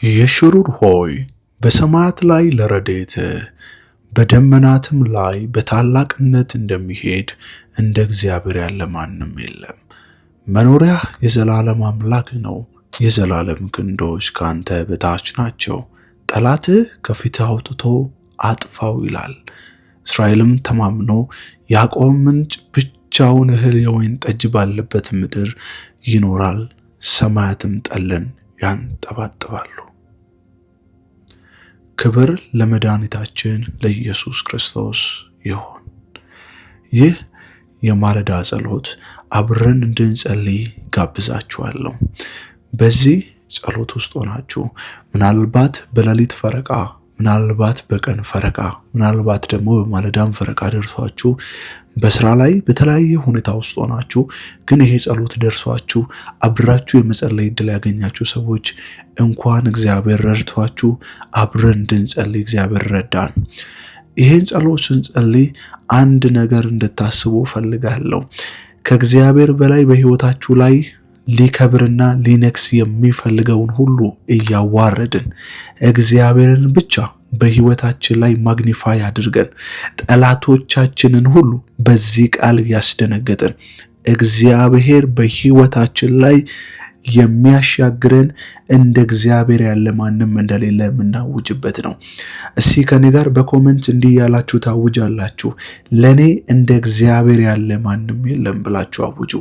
የሽሩር ሆይ በሰማያት ላይ ለረድኤትህ በደመናትም ላይ በታላቅነት እንደሚሄድ እንደ እግዚአብሔር ያለ ማንም የለም። መኖሪያህ የዘላለም አምላክ ነው። የዘላለም ክንዶች ካንተ በታች ናቸው። ጠላትህ ከፊትህ አውጥቶ አጥፋው ይላል። እስራኤልም ተማምኖ ያዕቆብ ምንጭ ብቻውን እህል የወይን ጠጅ ባለበት ምድር ይኖራል። ሰማያትም ጠልን ያንጠባጥባሉ። ክብር ለመድኃኒታችን ለኢየሱስ ክርስቶስ ይሁን። ይህ የማለዳ ጸሎት አብረን እንድንጸልይ ጋብዛችኋለሁ። በዚህ ጸሎት ውስጥ ሆናችሁ ምናልባት በሌሊት ፈረቃ፣ ምናልባት በቀን ፈረቃ፣ ምናልባት ደግሞ በማለዳም ፈረቃ ደርሷችሁ በስራ ላይ በተለያየ ሁኔታ ውስጥ ሆናችሁ ግን ይሄ ጸሎት ደርሷችሁ አብራችሁ የመጸለይ ዕድል ያገኛችሁ ሰዎች እንኳን እግዚአብሔር ረድቷችሁ አብረን እንድንጸልይ እግዚአብሔር ረዳን። ይሄን ጸሎት ስንጸልይ አንድ ነገር እንድታስቡ ፈልጋለሁ። ከእግዚአብሔር በላይ በህይወታችሁ ላይ ሊከብርና ሊነክስ የሚፈልገውን ሁሉ እያዋረድን እግዚአብሔርን ብቻ በህይወታችን ላይ ማግኒፋይ አድርገን ጠላቶቻችንን ሁሉ በዚህ ቃል ያስደነገጥን እግዚአብሔር በህይወታችን ላይ የሚያሻግረን እንደ እግዚአብሔር ያለ ማንም እንደሌለ የምናውጅበት ነው። እስቲ ከኔ ጋር በኮሜንት እንዲህ ያላችሁ ታውጃላችሁ፣ ለኔ እንደ እግዚአብሔር ያለ ማንም የለም ብላችሁ አውጁ።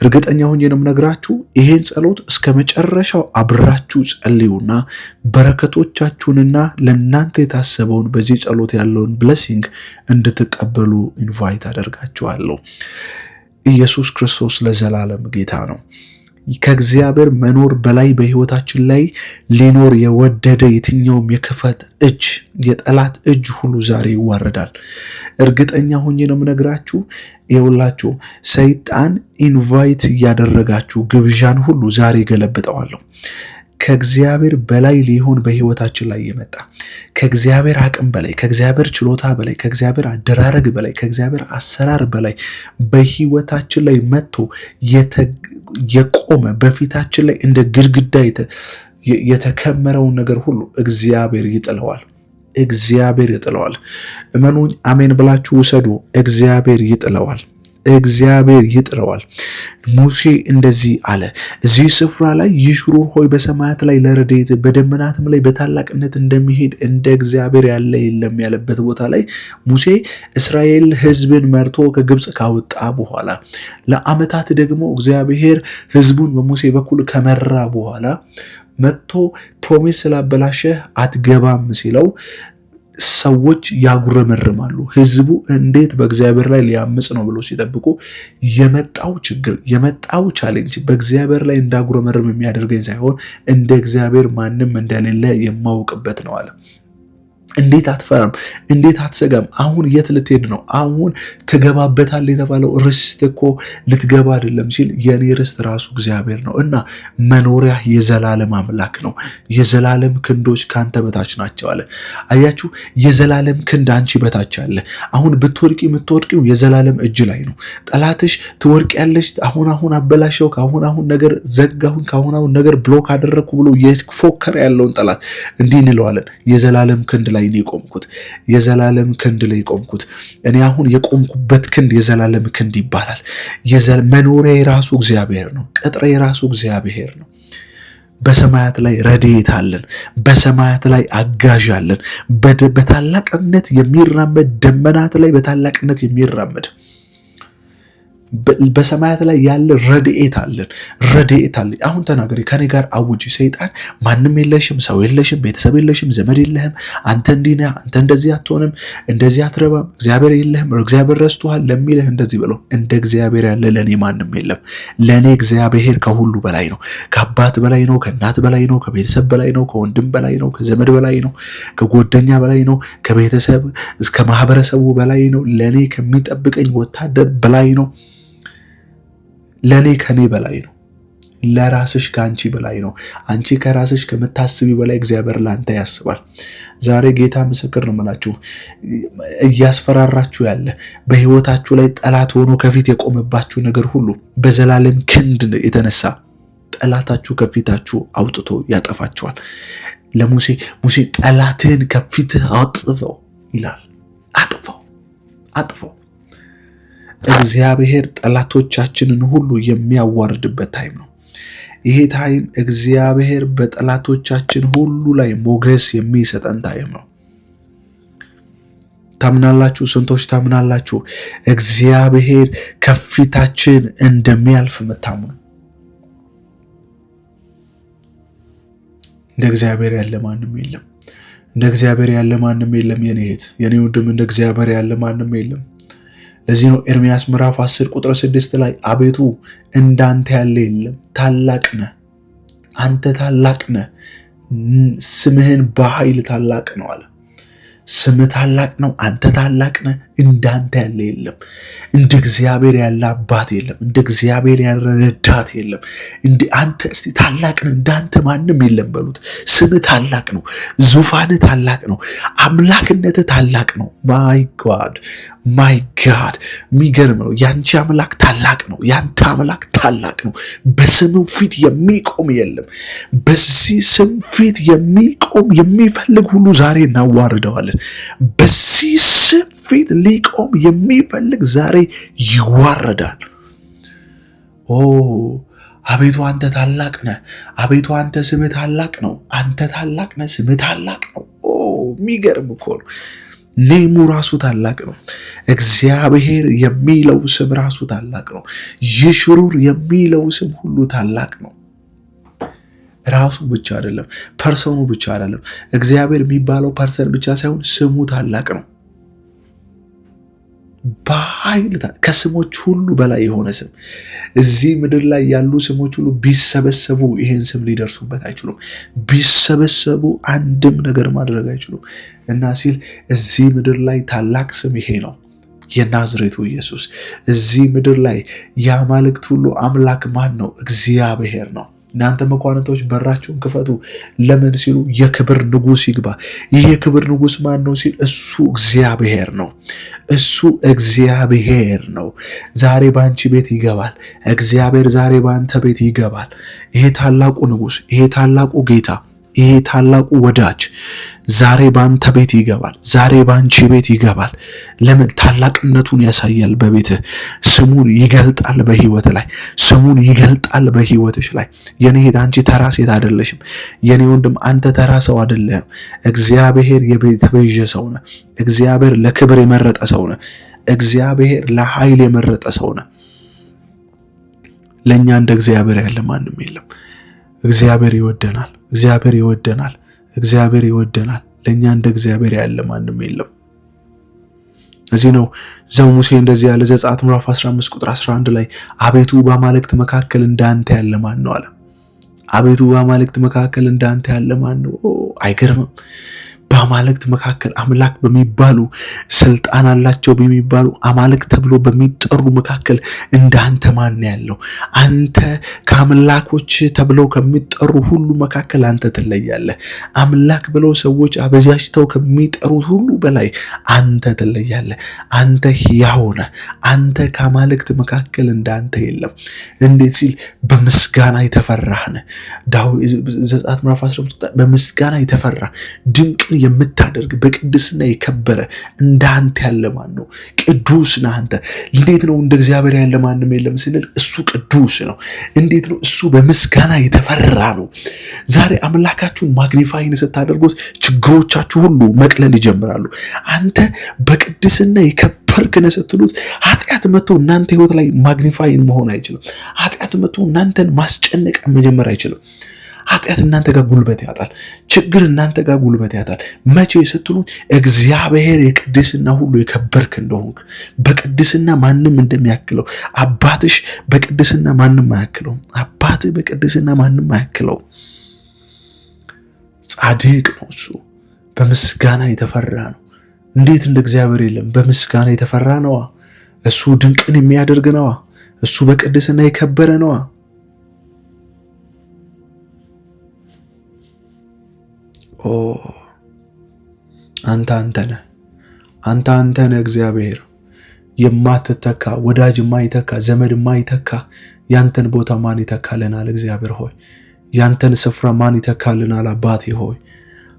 እርግጠኛ ሆኜ ነው የምነግራችሁ፣ ይሄን ጸሎት እስከ መጨረሻው አብራችሁ ጸልዩና በረከቶቻችሁንና ለእናንተ የታሰበውን በዚህ ጸሎት ያለውን ብሌሲንግ እንድትቀበሉ ኢንቫይት አደርጋችኋለሁ። ኢየሱስ ክርስቶስ ለዘላለም ጌታ ነው። ከእግዚአብሔር መኖር በላይ በህይወታችን ላይ ሊኖር የወደደ የትኛውም የክፋት እጅ፣ የጠላት እጅ ሁሉ ዛሬ ይዋረዳል። እርግጠኛ ሆኜ ነው የምነግራችሁ። ይኸውላችሁ ሰይጣን ኢንቫይት እያደረጋችሁ ግብዣን ሁሉ ዛሬ ገለብጠዋለሁ። ከእግዚአብሔር በላይ ሊሆን በህይወታችን ላይ የመጣ ከእግዚአብሔር አቅም በላይ፣ ከእግዚአብሔር ችሎታ በላይ፣ ከእግዚአብሔር አደራረግ በላይ፣ ከእግዚአብሔር አሰራር በላይ በህይወታችን ላይ መጥቶ የቆመ በፊታችን ላይ እንደ ግድግዳ የተከመረውን ነገር ሁሉ እግዚአብሔር ይጥለዋል። እግዚአብሔር ይጥለዋል። እመኑኝ፣ አሜን ብላችሁ ውሰዱ። እግዚአብሔር ይጥለዋል። እግዚአብሔር ይጥለዋል። ሙሴ እንደዚህ አለ፣ እዚህ ስፍራ ላይ ይሽሩር ሆይ በሰማያት ላይ ለረድኤት በደመናትም ላይ በታላቅነት እንደሚሄድ እንደ እግዚአብሔር ያለ የለም ያለበት ቦታ ላይ ሙሴ እስራኤል ህዝብን መርቶ ከግብፅ ካወጣ በኋላ ለዓመታት ደግሞ እግዚአብሔር ህዝቡን በሙሴ በኩል ከመራ በኋላ መጥቶ ፕሮሚስ ስላበላሸህ አትገባም ሲለው ሰዎች ያጉረመርማሉ። ህዝቡ እንዴት በእግዚአብሔር ላይ ሊያምጽ ነው ብሎ ሲጠብቁ የመጣው ችግር የመጣው ቻሌንጅ በእግዚአብሔር ላይ እንዳጉረመርም የሚያደርገኝ ሳይሆን እንደ እግዚአብሔር ማንም እንደሌለ የማውቅበት ነው አለ። እንዴት አትፈራም? እንዴት አትሰጋም? አሁን የት ልትሄድ ነው? አሁን ትገባበታል የተባለው ርስት እኮ ልትገባ አይደለም ሲል የኔ ርስት ራሱ እግዚአብሔር ነው እና መኖሪያ የዘላለም አምላክ ነው። የዘላለም ክንዶች ካንተ በታች ናቸው አለ። አያችሁ፣ የዘላለም ክንድ አንቺ በታች አለ። አሁን ብትወድቂ የምትወድቂው የዘላለም እጅ ላይ ነው። ጠላትሽ ትወድቂያለሽ፣ አሁን አበላሸው፣ ካሁን ነገር ዘጋሁን፣ ካሁን ነገር ብሎክ አደረግኩ ብሎ የፎከረ ያለውን ጠላት እንዲህ እንለዋለን፣ የዘላለም ክንድ ላይ ነው የቆምኩት። የዘላለም ክንድ ላይ ቆምኩት። እኔ አሁን የቆምኩበት ክንድ የዘላለም ክንድ ይባላል። መኖሪያ የራሱ እግዚአብሔር ነው። ቅጥሬ የራሱ እግዚአብሔር ነው። በሰማያት ላይ ረድኤት አለን። በሰማያት ላይ አጋዥ አለን። በታላቅነት የሚራመድ ደመናት ላይ በታላቅነት የሚራመድ በሰማያት ላይ ያለ ረድኤት አለን። ረድኤት አለ። አሁን ተናገሪ፣ ከኔ ጋር አውጂ። ሰይጣን ማንም የለሽም፣ ሰው የለሽም፣ ቤተሰብ የለሽም፣ ዘመድ የለህም፣ አንተ እንዲህ ነህ፣ አንተ እንደዚህ አትሆንም፣ እንደዚህ አትረባም፣ እግዚአብሔር የለህም፣ እግዚአብሔር ረስቶሃል ለሚልህ እንደዚህ ብለው፣ እንደ እግዚአብሔር ያለ ለኔ ማንም የለም። ለኔ እግዚአብሔር ከሁሉ በላይ ነው። ከአባት በላይ ነው፣ ከእናት በላይ ነው፣ ከቤተሰብ በላይ ነው፣ ከወንድም በላይ ነው፣ ከዘመድ በላይ ነው፣ ከጓደኛ በላይ ነው፣ ከቤተሰብ እስከ ማህበረሰቡ በላይ ነው። ለኔ ከሚጠብቀኝ ወታደር በላይ ነው። ለኔ ከኔ በላይ ነው። ለራስሽ ከአንቺ በላይ ነው። አንቺ ከራስሽ ከምታስቢ በላይ እግዚአብሔር ላንተ ያስባል። ዛሬ ጌታ ምስክር ነው የምላችሁ፣ እያስፈራራችሁ ያለ በህይወታችሁ ላይ ጠላት ሆኖ ከፊት የቆመባችሁ ነገር ሁሉ በዘላለም ክንድ የተነሳ ጠላታችሁ ከፊታችሁ አውጥቶ ያጠፋቸዋል። ሙሴ ጠላትህን ከፊትህ አጥፈው ይላል። አጥፈው። እግዚአብሔር ጠላቶቻችንን ሁሉ የሚያዋርድበት ታይም ነው። ይሄ ታይም እግዚአብሔር በጠላቶቻችን ሁሉ ላይ ሞገስ የሚሰጠን ታይም ነው። ታምናላችሁ? ስንቶች ታምናላችሁ? እግዚአብሔር ከፊታችን እንደሚያልፍ የምታምኑ? እንደ እግዚአብሔር ያለ ማንም የለም። እንደ እግዚአብሔር ያለ ማንም የለም። የኔ እህት፣ የኔ ወንድም፣ እንደ እግዚአብሔር ያለ ማንም የለም። ለዚህ ነው ኤርምያስ ምዕራፍ 10 ቁጥር 6 ላይ አቤቱ እንዳንተ ያለ የለም፣ ታላቅ ነህ፣ አንተ ታላቅ ነህ፣ ስምህን በኃይል ታላቅ ነው አለ። ስምህ ታላቅ ነው፣ አንተ ታላቅ ነህ፣ እንዳንተ ያለ የለም። እንደ እግዚአብሔር ያለ አባት የለም። እንደ እግዚአብሔር ያለ ረዳት የለም። አንተ እስቲ ታላቅ ነህ፣ እንዳንተ ማንም የለም በሉት። ስምህ ታላቅ ነው፣ ዙፋንህ ታላቅ ነው፣ አምላክነትህ ታላቅ ነው። ማይ ጋድ የሚገርም ነው። ያንቺ አምላክ ታላቅ ነው። ያንተ አምላክ ታላቅ ነው። በስሙ ፊት የሚቆም የለም። በዚህ ስም ፊት የሚቆም የሚፈልግ ሁሉ ዛሬ እናዋርደዋለን። በዚህ ስም ፊት ሊቆም የሚፈልግ ዛሬ ይዋረዳል። አቤቱ አንተ ታላቅ ነህ። አቤቱ አንተ ስምህ ታላቅ ነው። አንተ ታላቅ ነህ፣ ስምህ ታላቅ ነው። የሚገርም እኮ ነው። ኔሙ ራሱ ታላቅ ነው። እግዚአብሔር የሚለው ስም ራሱ ታላቅ ነው። ይሽሩር የሚለው ስም ሁሉ ታላቅ ነው። ራሱ ብቻ አይደለም፣ ፐርሰኑ ብቻ አይደለም። እግዚአብሔር የሚባለው ፐርሰን ብቻ ሳይሆን ስሙ ታላቅ ነው። በኃይል ከስሞች ሁሉ በላይ የሆነ ስም። እዚህ ምድር ላይ ያሉ ስሞች ሁሉ ቢሰበሰቡ ይሄን ስም ሊደርሱበት አይችሉም። ቢሰበሰቡ አንድም ነገር ማድረግ አይችሉም። እና ሲል እዚህ ምድር ላይ ታላቅ ስም ይሄ ነው፣ የናዝሬቱ ኢየሱስ። እዚህ ምድር ላይ የአማልክት ሁሉ አምላክ ማን ነው? እግዚአብሔር ነው። እናንተ መኳንንቶች በራቸውን ክፈቱ። ለምን ሲሉ የክብር ንጉሥ ይግባ። ይህ የክብር ንጉሥ ማን ነው ሲል እሱ እግዚአብሔር ነው። እሱ እግዚአብሔር ነው። ዛሬ በአንቺ ቤት ይገባል። እግዚአብሔር ዛሬ በአንተ ቤት ይገባል። ይሄ ታላቁ ንጉሥ፣ ይሄ ታላቁ ጌታ፣ ይሄ ታላቁ ወዳጅ ዛሬ በአንተ ቤት ይገባል። ዛሬ በአንቺ ቤት ይገባል። ለምን? ታላቅነቱን ያሳያል በቤትህ። ስሙን ይገልጣል በህይወት ላይ። ስሙን ይገልጣል በህይወትሽ ላይ። የኔ እህት አንቺ ተራ ሴት አይደለሽም። የኔ ወንድም አንተ ተራ ሰው አይደለም። እግዚአብሔር የተቤዠ ሰው ነህ። እግዚአብሔር ለክብር የመረጠ ሰው ነህ። እግዚአብሔር ለኃይል የመረጠ ሰው ነህ። ለእኛ እንደ እግዚአብሔር ያለ ማንም የለም። እግዚአብሔር ይወደናል። እግዚአብሔር ይወደናል። እግዚአብሔር ይወደናል። ለእኛ እንደ እግዚአብሔር ያለ ማንም የለም። እዚህ ነው ሙሴ እንደዚህ ያለ ዘጸአት ምዕራፍ 15 ቁጥር 11 ላይ አቤቱ በአማልክት መካከል እንዳንተ ያለ ማን ነው አለ። አቤቱ በአማልክት መካከል እንዳንተ ያለ ማን ነው? አይገርምም? በአማልክት መካከል አምላክ በሚባሉ ስልጣን አላቸው በሚባሉ አማልክት ተብሎ በሚጠሩ መካከል እንዳንተ ማን ያለው? አንተ ከአምላኮች ተብለው ከሚጠሩ ሁሉ መካከል አንተ ትለያለህ። አምላክ ብለው ሰዎች አበጃጅተው ከሚጠሩ ሁሉ በላይ አንተ ትለያለህ። አንተ ሕያው ነህ። አንተ ከአማልክት መካከል እንዳንተ የለም። እንዴት ሲል በምስጋና የተፈራህ ነህ። ዘጸአት ምዕራፍ 15 በምስጋና የተፈራ ድንቅ የምታደርግ በቅድስና የከበረ እንዳንተ ያለ ማን ነው? ቅዱስ ነህ አንተ። እንዴት ነው እንደ እግዚአብሔር ያለ ማንም የለም ስንል እሱ ቅዱስ ነው። እንዴት ነው? እሱ በምስጋና የተፈራ ነው። ዛሬ አምላካችሁን ማግኒፋይን ስታደርጉት ችግሮቻችሁ ሁሉ መቅለል ይጀምራሉ። አንተ በቅድስና የከበርክ ነህ ስትሉት ኃጢአት መጥቶ እናንተ ህይወት ላይ ማግኒፋይን መሆን አይችልም። ኃጢአት መጥቶ እናንተን ማስጨነቅ መጀመር አይችልም። ኃጢአት እናንተ ጋር ጉልበት ያጣል። ችግር እናንተ ጋር ጉልበት ያጣል። መቼ ስትሉ እግዚአብሔር የቅድስና ሁሉ የከበርክ እንደሆንክ፣ በቅድስና ማንም እንደሚያክለው አባትሽ በቅድስና ማንም አያክለው። አባትህ በቅድስና ማንም አያክለው። ጻድቅ ነው እሱ። በምስጋና የተፈራ ነው። እንዴት እንደ እግዚአብሔር የለም። በምስጋና የተፈራ ነዋ። እሱ ድንቅን የሚያደርግ ነዋ። እሱ በቅድስና የከበረ ነዋ። አንተ ነህ። አንተ ነህ እግዚአብሔር፣ የማትተካ ወዳጅ የማይተካ ዘመድ የማይተካ ያንተን ቦታ ማን ይተካልናል? እግዚአብሔር ሆይ ያንተን ስፍራ ማን ይተካልናል? አባቴ ሆይ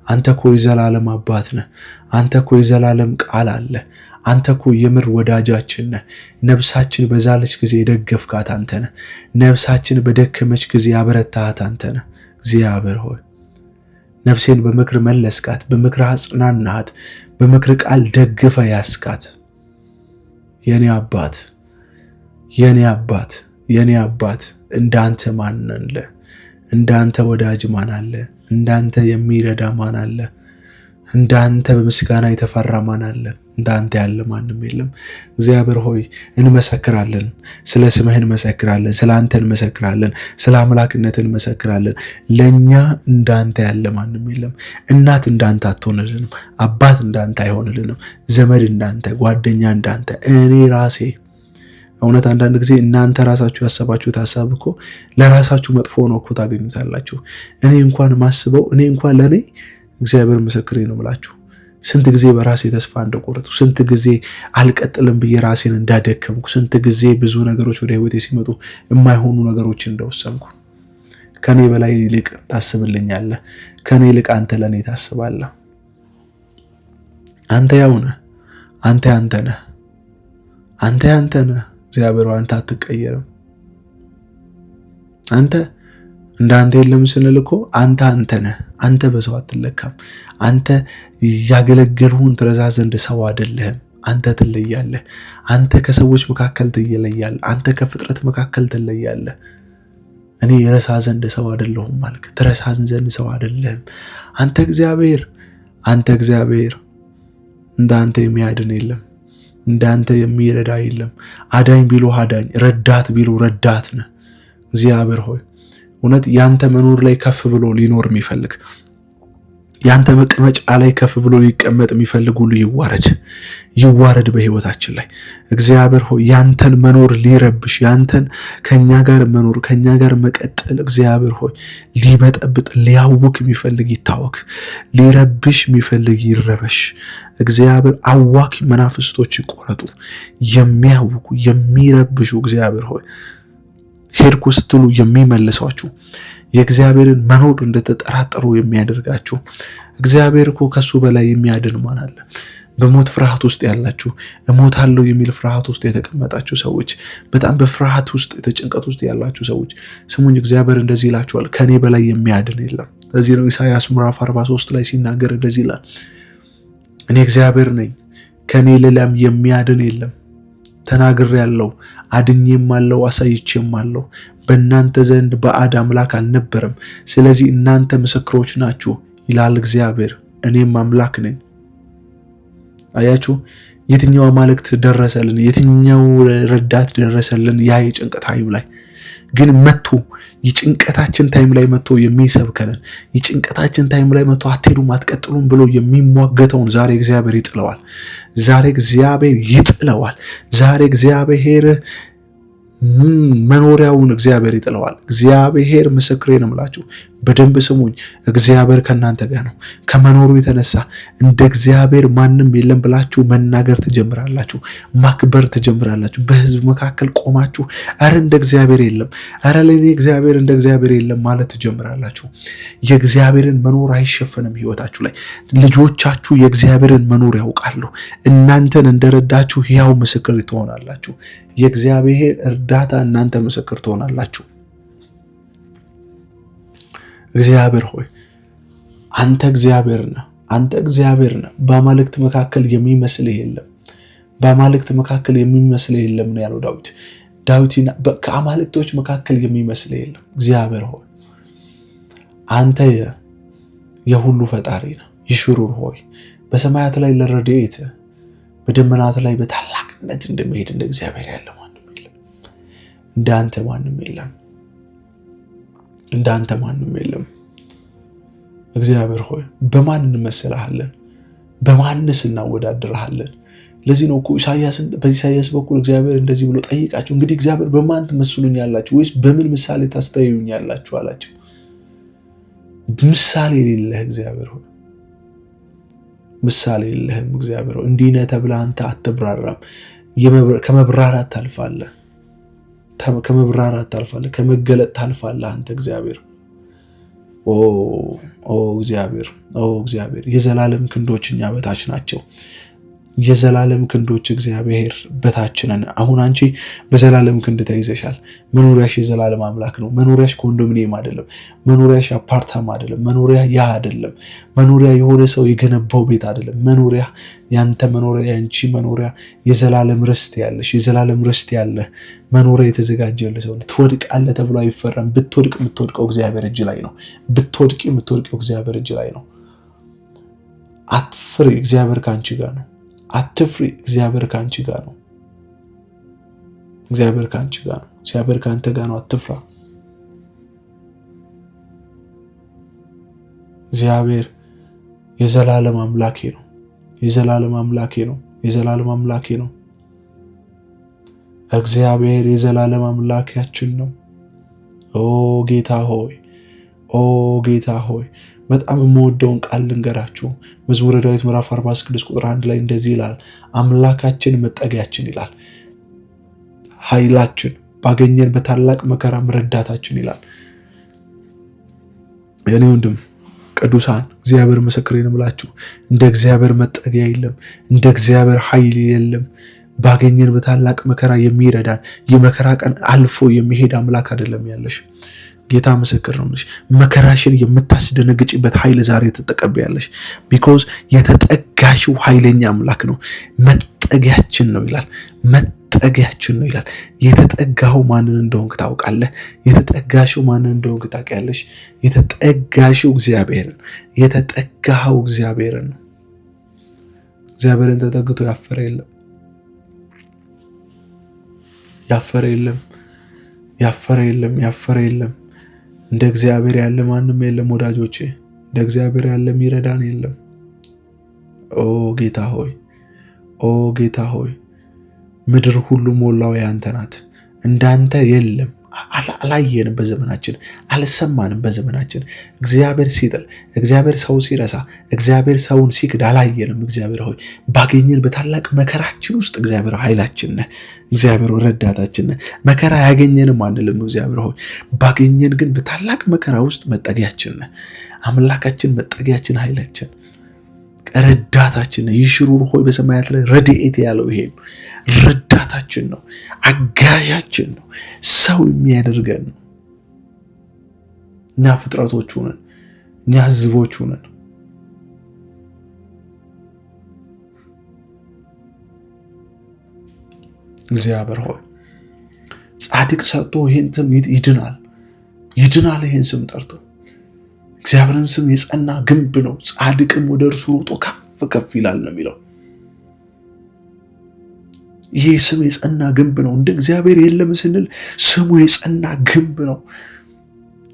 አንተ እኮ የዘላለም አባት ነህ። አንተ እኮ የዘላለም ቃል አለ። አንተ እኮ የምር ወዳጃችን ነህ። ነፍሳችን በዛለች ጊዜ የደገፍካት አንተ ነህ። ነፍሳችን በደከመች ጊዜ ያበረታሃት አንተ ነህ። እግዚአብሔር ሆይ ነፍሴን በምክር መለስካት፣ በምክር አጽናናሃት፣ በምክር ቃል ደግፈ ያስካት። የኔ አባት የኔ አባት የኔ አባት እንዳንተ ማን አለ? እንዳንተ ወዳጅ ማን አለ? እንዳንተ የሚረዳ ማን አለ? እንዳንተ በምስጋና የተፈራ ማን አለ? እንዳንተ ያለ ማንም የለም። እግዚአብሔር ሆይ እንመሰክራለን፣ ስለ ስምህ እንመሰክራለን፣ ስለ አንተ እንመሰክራለን፣ ስለ አምላክነት እንመሰክራለን። ለኛ እንዳንተ ያለ ማንም የለም። እናት እንዳንተ አትሆንልንም፣ አባት እንዳንተ አይሆንልንም፣ ዘመድ እንዳንተ፣ ጓደኛ እንዳንተ። እኔ ራሴ እውነት አንዳንድ ጊዜ እናንተ ራሳችሁ ያሰባችሁት ሐሳብ እኮ ለራሳችሁ መጥፎ ነው እኮ ታገኙታላችሁ። እኔ እንኳን ማስበው እኔ እንኳን ለኔ እግዚአብሔር ምስክሬ ነው ብላችሁ ስንት ጊዜ በራሴ ተስፋ እንደቆረጥኩ፣ ስንት ጊዜ አልቀጥልም ብዬ ራሴን እንዳደከምኩ፣ ስንት ጊዜ ብዙ ነገሮች ወደ ህይወቴ ሲመጡ የማይሆኑ ነገሮች እንደወሰንኩ። ከኔ በላይ ይልቅ ታስብልኛለህ። ከኔ ይልቅ አንተ ለኔ ታስባለህ። አንተ ያው ነህ። አንተ ነህ። አንተ ነህ። እግዚአብሔር አንተ አትቀየርም። አንተ እንዳንተ የለም ስንል እኮ አንተ ነህ። አንተ በሰው አትለካም። አንተ ያገለገልሁን ትረሳ ዘንድ ሰው አይደለህም። አንተ ትለያለህ። አንተ ከሰዎች መካከል ትለያለህ። አንተ ከፍጥረት መካከል ትለያለህ። እኔ የረሳ ዘንድ ሰው አይደለሁም ማለት ትረሳ ዘንድ ሰው አይደለህም። አንተ እግዚአብሔር እንዳንተ የሚያድን የለም። እንዳንተ የሚረዳ የለም። አዳኝ ቢሉ አዳኝ፣ ረዳት ቢሉ ረዳት ነህ። እግዚአብሔር ሆይ እውነት ያንተ መኖር ላይ ከፍ ብሎ ሊኖር የሚፈልግ ያንተ መቀመጫ ላይ ከፍ ብሎ ሊቀመጥ የሚፈልግ ሁሉ ይዋረድ በህይወታችን ላይ። እግዚአብሔር ሆይ ያንተን መኖር ሊረብሽ፣ ያንተን ከኛ ጋር መኖር ከኛ ጋር መቀጠል እግዚአብሔር ሆይ ሊበጠብጥ ሊያውክ የሚፈልግ ይታወክ፣ ሊረብሽ የሚፈልግ ይረበሽ። እግዚአብሔር አዋኪ መናፍስቶች ይቆረጡ፣ የሚያውኩ የሚረብሹ እግዚአብሔር ሆይ ሄድኩ ስትሉ የሚመልሷችሁ የእግዚአብሔርን መኖር እንደተጠራጠሩ የሚያደርጋችሁ እግዚአብሔር እኮ ከሱ በላይ የሚያድን ማን አለ? በሞት ፍርሃት ውስጥ ያላችሁ እሞታለሁ የሚል ፍርሃት ውስጥ የተቀመጣችሁ ሰዎች፣ በጣም በፍርሃት ውስጥ የተጭንቀት ውስጥ ያላችሁ ሰዎች ስሙኝ፣ እግዚአብሔር እንደዚህ ይላችኋል፣ ከኔ በላይ የሚያድን የለም። ለዚህ ነው ኢሳይያስ ምዕራፍ 43 ላይ ሲናገር እንደዚህ ይላል፣ እኔ እግዚአብሔር ነኝ፣ ከኔ ሌላም የሚያድን የለም። ተናግሬያለሁ፣ አድኜም አለው፣ አሳይቼም አለው። በእናንተ ዘንድ ባዕድ አምላክ አልነበረም፣ ስለዚህ እናንተ ምስክሮች ናችሁ ይላል እግዚአብሔር፣ እኔም አምላክ ነኝ። አያችሁ፣ የትኛው አማልክት ደረሰልን? የትኛው ረዳት ደረሰልን? ያ የጭንቀት ታይም ላይ ግን መጥቶ የጭንቀታችን ታይም ላይ መጥቶ የሚሰብከንን የጭንቀታችን ታይም ላይ መጥቶ አትሄዱም አትቀጥሉም ብሎ የሚሟገተውን ዛሬ እግዚአብሔር ይጥለዋል። ዛሬ እግዚአብሔር መኖሪያውን እግዚአብሔር ይጥለዋል። እግዚአብሔር ምስክሬ ነው የምላችሁ፣ በደንብ ስሙኝ። እግዚአብሔር ከእናንተ ጋር ነው። ከመኖሩ የተነሳ እንደ እግዚአብሔር ማንም የለም ብላችሁ መናገር ትጀምራላችሁ፣ ማክበር ትጀምራላችሁ። በህዝብ መካከል ቆማችሁ አረ እንደ እግዚአብሔር የለም፣ አረ ለኔ እግዚአብሔር እንደ እግዚአብሔር የለም ማለት ትጀምራላችሁ። የእግዚአብሔርን መኖር አይሸፈንም ህይወታችሁ ላይ። ልጆቻችሁ የእግዚአብሔርን መኖር ያውቃሉ። እናንተን እንደረዳችሁ ሕያው ምስክር ትሆናላችሁ። የእግዚአብሔር እርዳታ እናንተ ምስክር ትሆናላችሁ። እግዚአብሔር ሆይ አንተ እግዚአብሔር ነህ። በአማልክት መካከል የሚመስልህ የለም ነው ያለው ዳዊት። ከአማልክቶች መካከል የሚመስልህ የለም። እግዚአብሔር ሆይ አንተ የሁሉ ፈጣሪ ነህ። ይሽሩር ሆይ በሰማያት ላይ ለረድኤት በደመናት ላይ በታላቅነት እንደሚሄድ እንደ እግዚአብሔር ያለ ማንም የለም። እንዳንተ ማንም የለም። እግዚአብሔር ሆይ በማን እንመስልሃለን? በማንስ እናወዳድርሃለን? ለዚህ ነው እኮ በኢሳይያስ በኩል እግዚአብሔር እንደዚህ ብሎ ጠይቃቸው፣ እንግዲህ እግዚአብሔር በማን ትመስሉኛላችሁ ወይስ በምን ምሳሌ ታስተያዩኛላችሁ አላቸው። ምሳሌ የሌለህ እግዚአብሔር ሆይ ምሳሌ የለህም። እግዚአብሔር ሆይ እንዲህ ነህ ተብለህ አንተ አትብራራም። ከመብራራት ታልፋለህ። ከመብራራት ታልፋለህ፣ ከመገለጥ ታልፋለህ አንተ እግዚአብሔር። እግዚአብሔር እግዚአብሔር የዘላለም ክንዶች እኛ በታች ናቸው። የዘላለም ክንዶች እግዚአብሔር በታች ነን። አሁን አንቺ በዘላለም ክንድ ተይዘሻል። መኖሪያሽ የዘላለም አምላክ ነው። መኖሪያሽ ኮንዶሚኒየም አይደለም። መኖሪያሽ አፓርታማ አይደለም። መኖሪያ ያ አይደለም። መኖሪያ የሆነ ሰው የገነባው ቤት አይደለም። መኖሪያ ያንተ መኖሪያ፣ ያንቺ መኖሪያ የዘላለም ርስት ያለሽ፣ የዘላለም ርስት ያለ መኖሪያ የተዘጋጀልህ ሰው ነው። ትወድቃለህ ተብሎ አይፈራም። ብትወድቅ የምትወድቀው እግዚአብሔር እጅ ላይ ነው። ብትወድቂ የምትወድቀው እግዚአብሔር እጅ ላይ ነው። አትፍሪ፣ እግዚአብሔር ከአንቺ ጋር ነው። አትፍሪ፣ እግዚአብሔር ከአንቺ ጋር ነው። እግዚአብሔር ከአንቺ ጋር ነው። እግዚአብሔር ከአንተ ጋር ነው። አትፍራ። እግዚአብሔር የዘላለም አምላኬ ነው። የዘላለም አምላኬ ነው። የዘላለም አምላኬ ነው። እግዚአብሔር የዘላለም አምላካችን ነው። ጌታ ሆይ፣ ጌታ ሆይ በጣም የምወደውን ቃል ልንገራችሁ። መዝሙረ ዳዊት ምዕራፍ 46 ቁጥር 1 ላይ እንደዚህ ይላል፣ አምላካችን መጠጊያችን ይላል፣ ኃይላችን፣ ባገኘን በታላቅ መከራ ረዳታችን ይላል። የኔ ወንድም ቅዱሳን እግዚአብሔር ምስክሬ ነው ብላችሁ እንደ እግዚአብሔር መጠጊያ የለም፣ እንደ እግዚአብሔር ኃይል የለም። ባገኘን በታላቅ መከራ የሚረዳን የመከራ ቀን አልፎ የሚሄድ አምላክ አይደለም ያለሽ። ጌታ ምስክር ነው። መከራሽን የምታስደነግጭበት ኃይል ዛሬ ትጠቀበያለሽ። ቢኮዝ የተጠጋሽው ኃይለኛ አምላክ ነው። መጠጊያችን ነው ይላል። መጠጊያችን ነው ይላል። የተጠጋው ማንን እንደሆንክ ታውቃለህ። የተጠጋሽው ማንን እንደሆንክ ታውቂያለሽ። የተጠጋሽው እግዚአብሔርን፣ የተጠጋው እግዚአብሔርን ነው። እግዚአብሔርን ተጠግቶ ያፈረ የለም። ያፈረ የለም። ያፈረ የለም። ያፈረ የለም። እንደ እግዚአብሔር ያለ ማንም የለም ወዳጆቼ። እንደ እግዚአብሔር ያለ የሚረዳን የለም። ጌታ ሆይ፣ ጌታ ሆይ ምድር ሁሉ ሞላው ያንተ ናት። እንዳንተ የለም። አላየንም በዘመናችን፣ አልሰማንም በዘመናችን። እግዚአብሔር ሲጥል፣ እግዚአብሔር ሰው ሲረሳ፣ እግዚአብሔር ሰውን ሲክድ አላየንም። እግዚአብሔር ሆይ ባገኘን በታላቅ መከራችን ውስጥ እግዚአብሔር ኃይላችን ነህ። እግዚአብሔር ረዳታችን ነህ። መከራ ያገኘንም አንልም። እግዚአብሔር ሆይ ባገኘን ግን በታላቅ መከራ ውስጥ መጠጊያችን ነህ። አምላካችን፣ መጠጊያችን፣ ኃይላችን፣ ረዳታችን ነው። ይሽሩር ሆይ በሰማያት ላይ ረድኤት ያለው ይሄ ነው። ረዳታችን ነው። አጋዣችን ነው። ሰው የሚያደርገን ነው። እኛ ፍጥረቶቹ ነን። እኛ ሕዝቦቹ ነን። እግዚአብሔር ሆይ ጻድቅ ሰርቶ ይሄን ስም ይድናል። ይሄን ስም ጠርቶ እግዚአብሔርን ስም የጸና ግንብ ነው። ጻድቅም ወደ እርሱ ሮጦ ከፍ ከፍ ይላል ነው የሚለው። ይሄ ስም የጸና ግንብ ነው። እንደ እግዚአብሔር የለም ስንል ስሙ የጸና ግንብ ነው።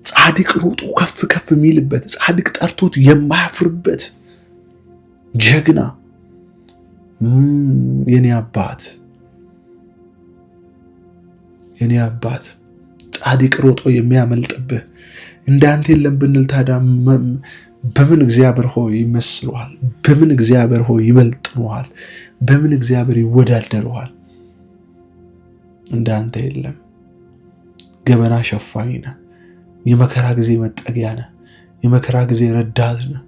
ጻድቅ ሮጦ ከፍ ከፍ የሚልበት፣ ጻድቅ ጠርቶት የማያፍርበት ጀግና የኔ አባት፣ የኔ አባት ጻድቅ ሮጦ የሚያመልጥብህ እንዳንተ የለም ብንል ታዲያ በምን እግዚአብሔር ሆይ ይመስለዋል? በምን እግዚአብሔር ሆይ ይበልጥነዋል? በምን እግዚአብሔር ይወዳደረዋል? እንዳንተ የለም። ገበና ሸፋኝ ነህ። የመከራ ጊዜ መጠጊያ ነህ። የመከራ ጊዜ ረዳት ነህ።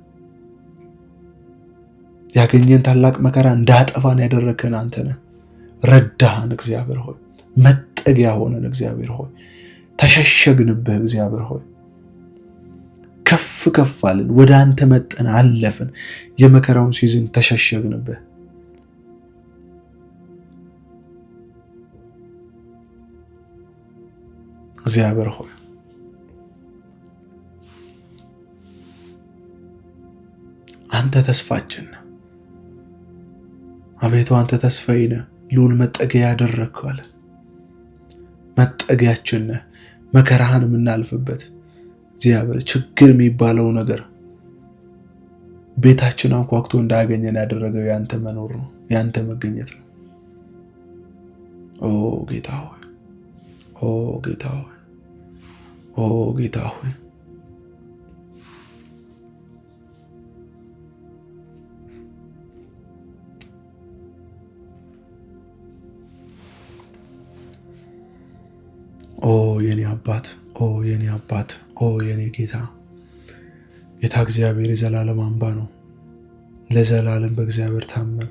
ያገኘን ታላቅ መከራ እንዳጠፋን ያደረከን አንተ ነህ። ረዳህን እግዚአብሔር ሆይ፣ መጠጊያ ሆነን እግዚአብሔር ሆይ፣ ተሸሸግንብህ እግዚአብሔር ሆይ፣ ከፍ ከፍ አልን፣ ወደ አንተ መጠን አለፍን። የመከራውን ሲዝን ተሸሸግንብህ። እግዚአብሔር ሆይ አንተ ተስፋችን ነህ። አቤቱ አንተ ተስፋዬ ነህ። ልዑል መጠጊያ ያደረግከው አለ። መጠጊያችን ነህ። መከራህን የምናልፍበት እግዚአብሔር ችግር የሚባለው ነገር ቤታችን አንኳኩቶ እንዳያገኘን ያደረገው ያንተ መኖር ነው፣ ያንተ መገኘት ነው። ጌታ ሆይ፣ ጌታ ሆይ፣ ጌታ ሆይ ኦ የኔ አባት፣ ኦ የኔ አባት፣ ኦ የኔ ጌታ። ጌታ እግዚአብሔር የዘላለም አምባ ነው። ለዘላለም በእግዚአብሔር ታመን።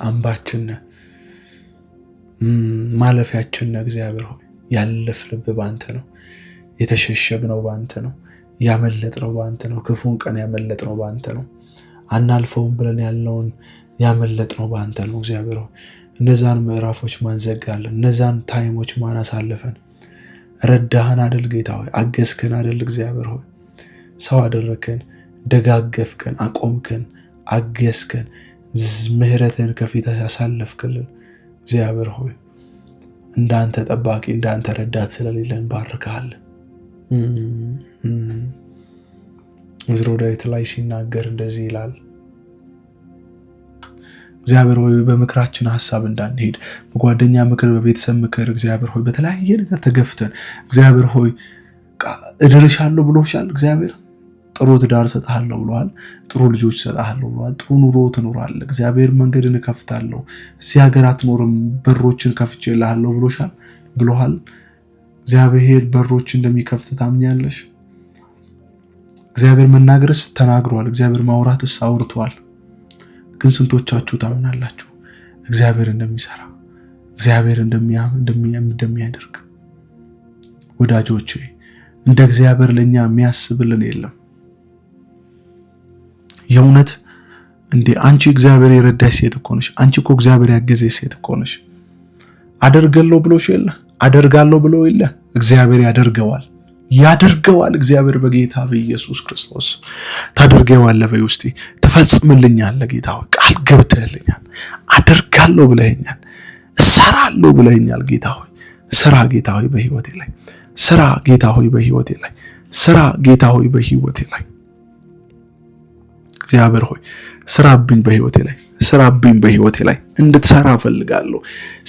አምባችን ነህ፣ ማለፊያችን ነህ። እግዚአብሔር ሆይ ያለፍንብህ ባንተ ነው። የተሸሸግነው ባንተ ነው። ያመለጥነው ባንተ ነው። ክፉን ቀን ያመለጥነው ባንተ ነው። አናልፈውም ብለን ያልነውን ያመለጥነው ባንተ ነው። እግዚአብሔር ሆይ እነዛን ምዕራፎች ማን ዘጋለን? እነዛን ታይሞች ማን አሳልፈን? ረዳህን አደል ጌታ ሆይ፣ አገዝከን አደል እግዚአብሔር ሆይ፣ ሰው አደረከን፣ ደጋገፍከን፣ አቆምከን፣ አገዝከን፣ ምህረትን ከፊት ያሳለፍክልን እግዚአብሔር ሆይ እንዳንተ ጠባቂ እንዳንተ ረዳት ስለሌለን ባርካለን። መዝሙረ ዳዊት ላይ ሲናገር እንደዚህ ይላል፣ እግዚአብሔር ሆይ በምክራችን ሐሳብ እንዳንሄድ፣ በጓደኛ ምክር፣ በቤተሰብ ምክር እግዚአብሔር ሆይ በተለያየ ነገር ተገፍተን እግዚአብሔር ሆይ እድርሻለሁ ብሎሻል። እግዚአብሔር ጥሩ ትዳር ሰጣለሁ ብሏል። ጥሩ ልጆች ሰጣለሁ ብሏል። ጥሩ ኑሮ ትኖራለህ። እግዚአብሔር መንገድን እከፍታለሁ፣ እዚህ ሀገር አትኖርም፣ በሮችን ከፍቼልሃለሁ ብሎሃል። እግዚአብሔር በሮች እንደሚከፍት ታምኛለሽ? እግዚአብሔር መናገርስ ተናግሯል። እግዚአብሔር ማውራትስ አውርቷል። ግን ስንቶቻችሁ ታምናላችሁ እግዚአብሔር እንደሚሰራ፣ እግዚአብሔር እንደሚያደርግ? ወዳጆቼ እንደ እግዚአብሔር ለኛ የሚያስብልን የለም። የእውነት እንዴ አንቺ እግዚአብሔር የረዳሽ ሴት እኮ ነሽ። አንቺ እኮ እግዚአብሔር ያገዘሽ ሴት እኮ ነሽ። አደርጋለሁ ብሎሽ የለ አደርጋለሁ ብሎ የለ እግዚአብሔር ያደርገዋል። እግዚአብሔር በጌታ በኢየሱስ ክርስቶስ ታደርገዋለህ። በይ ውስጤ ትፈጽምልኛለህ። ጌታ ሆይ ቃል ገብተህልኛል። አደርጋለሁ ብለኸኛል። እሰራለሁ ብለኸኛል። ጌታ ሆይ ስራ። ጌታ ሆይ በህይወቴ ላይ ስራ። ጌታ ሆይ በህይወቴ ላይ ስራ። ጌታ ሆይ በህይወቴ ላይ እግዚአብሔር ሆይ ስራብኝ በህይወቴ ላይ ስራብኝ በህይወቴ ላይ እንድትሰራ ፈልጋለሁ።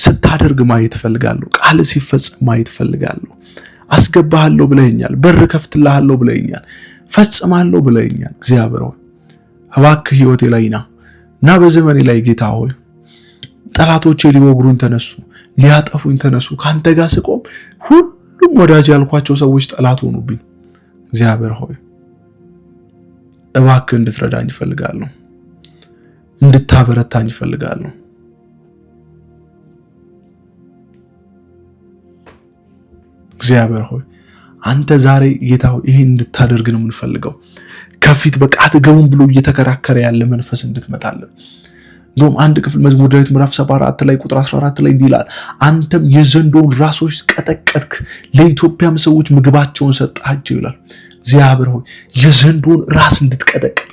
ስታደርግ ማየት ፈልጋለሁ። ቃል ሲፈጸም ማየት ፈልጋለሁ። አስገባሃለሁ ብለኸኛል። በር ከፍትልሃለሁ ብለኸኛል። ፈጽማለሁ ብለኸኛል። እግዚአብሔር ሆይ እባክህ ህይወቴ ላይ ና በዘመኔ ላይ ጌታ ሆይ ጠላቶቼ ሊወግሩኝ ተነሱ፣ ሊያጠፉኝ ተነሱ። ካንተ ጋር ስቆም ሁሉም ወዳጅ ያልኳቸው ሰዎች ጠላት ሆኑብኝ። እግዚአብሔር ሆይ እባክህ እንድትረዳኝ እፈልጋለሁ፣ እንድታበረታኝ እፈልጋለሁ። እግዚአብሔር ሆይ አንተ ዛሬ ጌታ ሆይ ይሄን እንድታደርግ ነው የምንፈልገው። ከፊት በቃ አትገቡም ብሎ እየተከራከረ ያለ መንፈስ እንድትመታለን። እንደውም አንድ ክፍል መዝሙረ ዳዊት ምዕራፍ 74 ላይ ቁጥር 14 ላይ እንዲህ ይላል፣ አንተም የዘንዶውን ራሶች ቀጠቀጥክ፣ ለኢትዮጵያም ሰዎች ምግባቸውን ሰጣቸው ይላል። እግዚአብሔር ሆይ የዘንዶውን ራስ እንድትቀጠቅጥ፣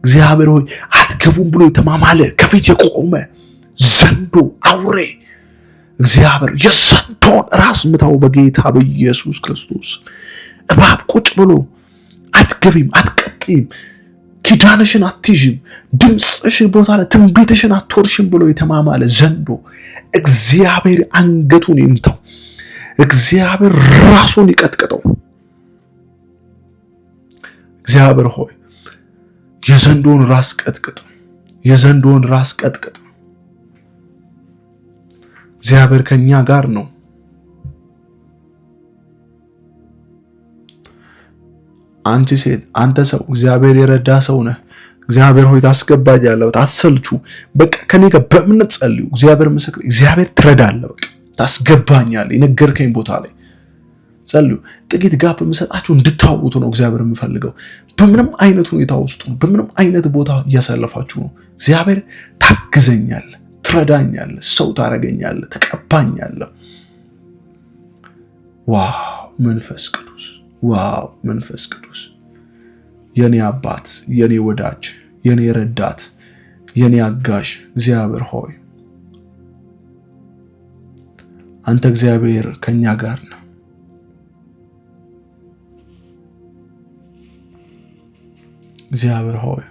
እግዚአብሔር ሆይ አትገቡም ብሎ የተማማለ ከፊት የቆመ ዘንዶ አውሬ እግዚአብሔር የዘንዶውን ራስ ምታው በጌታ በኢየሱስ ክርስቶስ። እባብ ቁጭ ብሎ አትገቢም፣ አትቀጥይም፣ ኪዳንሽን አትይዥም፣ ድምፅሽ ቦታ ላይ ትንቢትሽን አትወርሽም ብሎ የተማማለ ዘንዶ እግዚአብሔር አንገቱን ይምታው፣ እግዚአብሔር ራሱን ይቀጥቅጠው። እግዚአብሔር ሆይ የዘንዶውን ራስ ቀጥቅጥ፣ የዘንዶውን ራስ ቀጥቅጥ። እግዚአብሔር ከኛ ጋር ነው። አንቺ ሴት፣ አንተ ሰው፣ እግዚአብሔር የረዳ ሰው ነህ። እግዚአብሔር ሆይ ታስገባኛለህ። አትሰልቹ። በቃ ከኔ ጋር በእምነት ጸልዩ። እግዚአብሔር ምስክር፣ እግዚአብሔር ትረዳለህ። በቃ ታስገባኛለህ። የነገርከኝ ቦታ ላይ ጸልዩ። ጥቂት ጋፕ የምሰጣችሁ እንድታውቁት ነው እግዚአብሔር የምፈልገው። በምንም አይነት ሁኔታ ውስጥ ነው፣ በምንም አይነት ቦታ እያሳለፋችሁ ነው። እግዚአብሔር ታግዘኛለህ፣ ትረዳኛለህ፣ ሰው ታረገኛለህ፣ ትቀባኛለህ። ዋው መንፈስ ቅዱስ፣ ዋው መንፈስ ቅዱስ፣ የኔ አባት፣ የኔ ወዳጅ፣ የኔ ረዳት፣ የኔ አጋዥ እግዚአብሔር ሆይ አንተ እግዚአብሔር ከኛ ጋር ነው። እግዚአብሔር ሆይ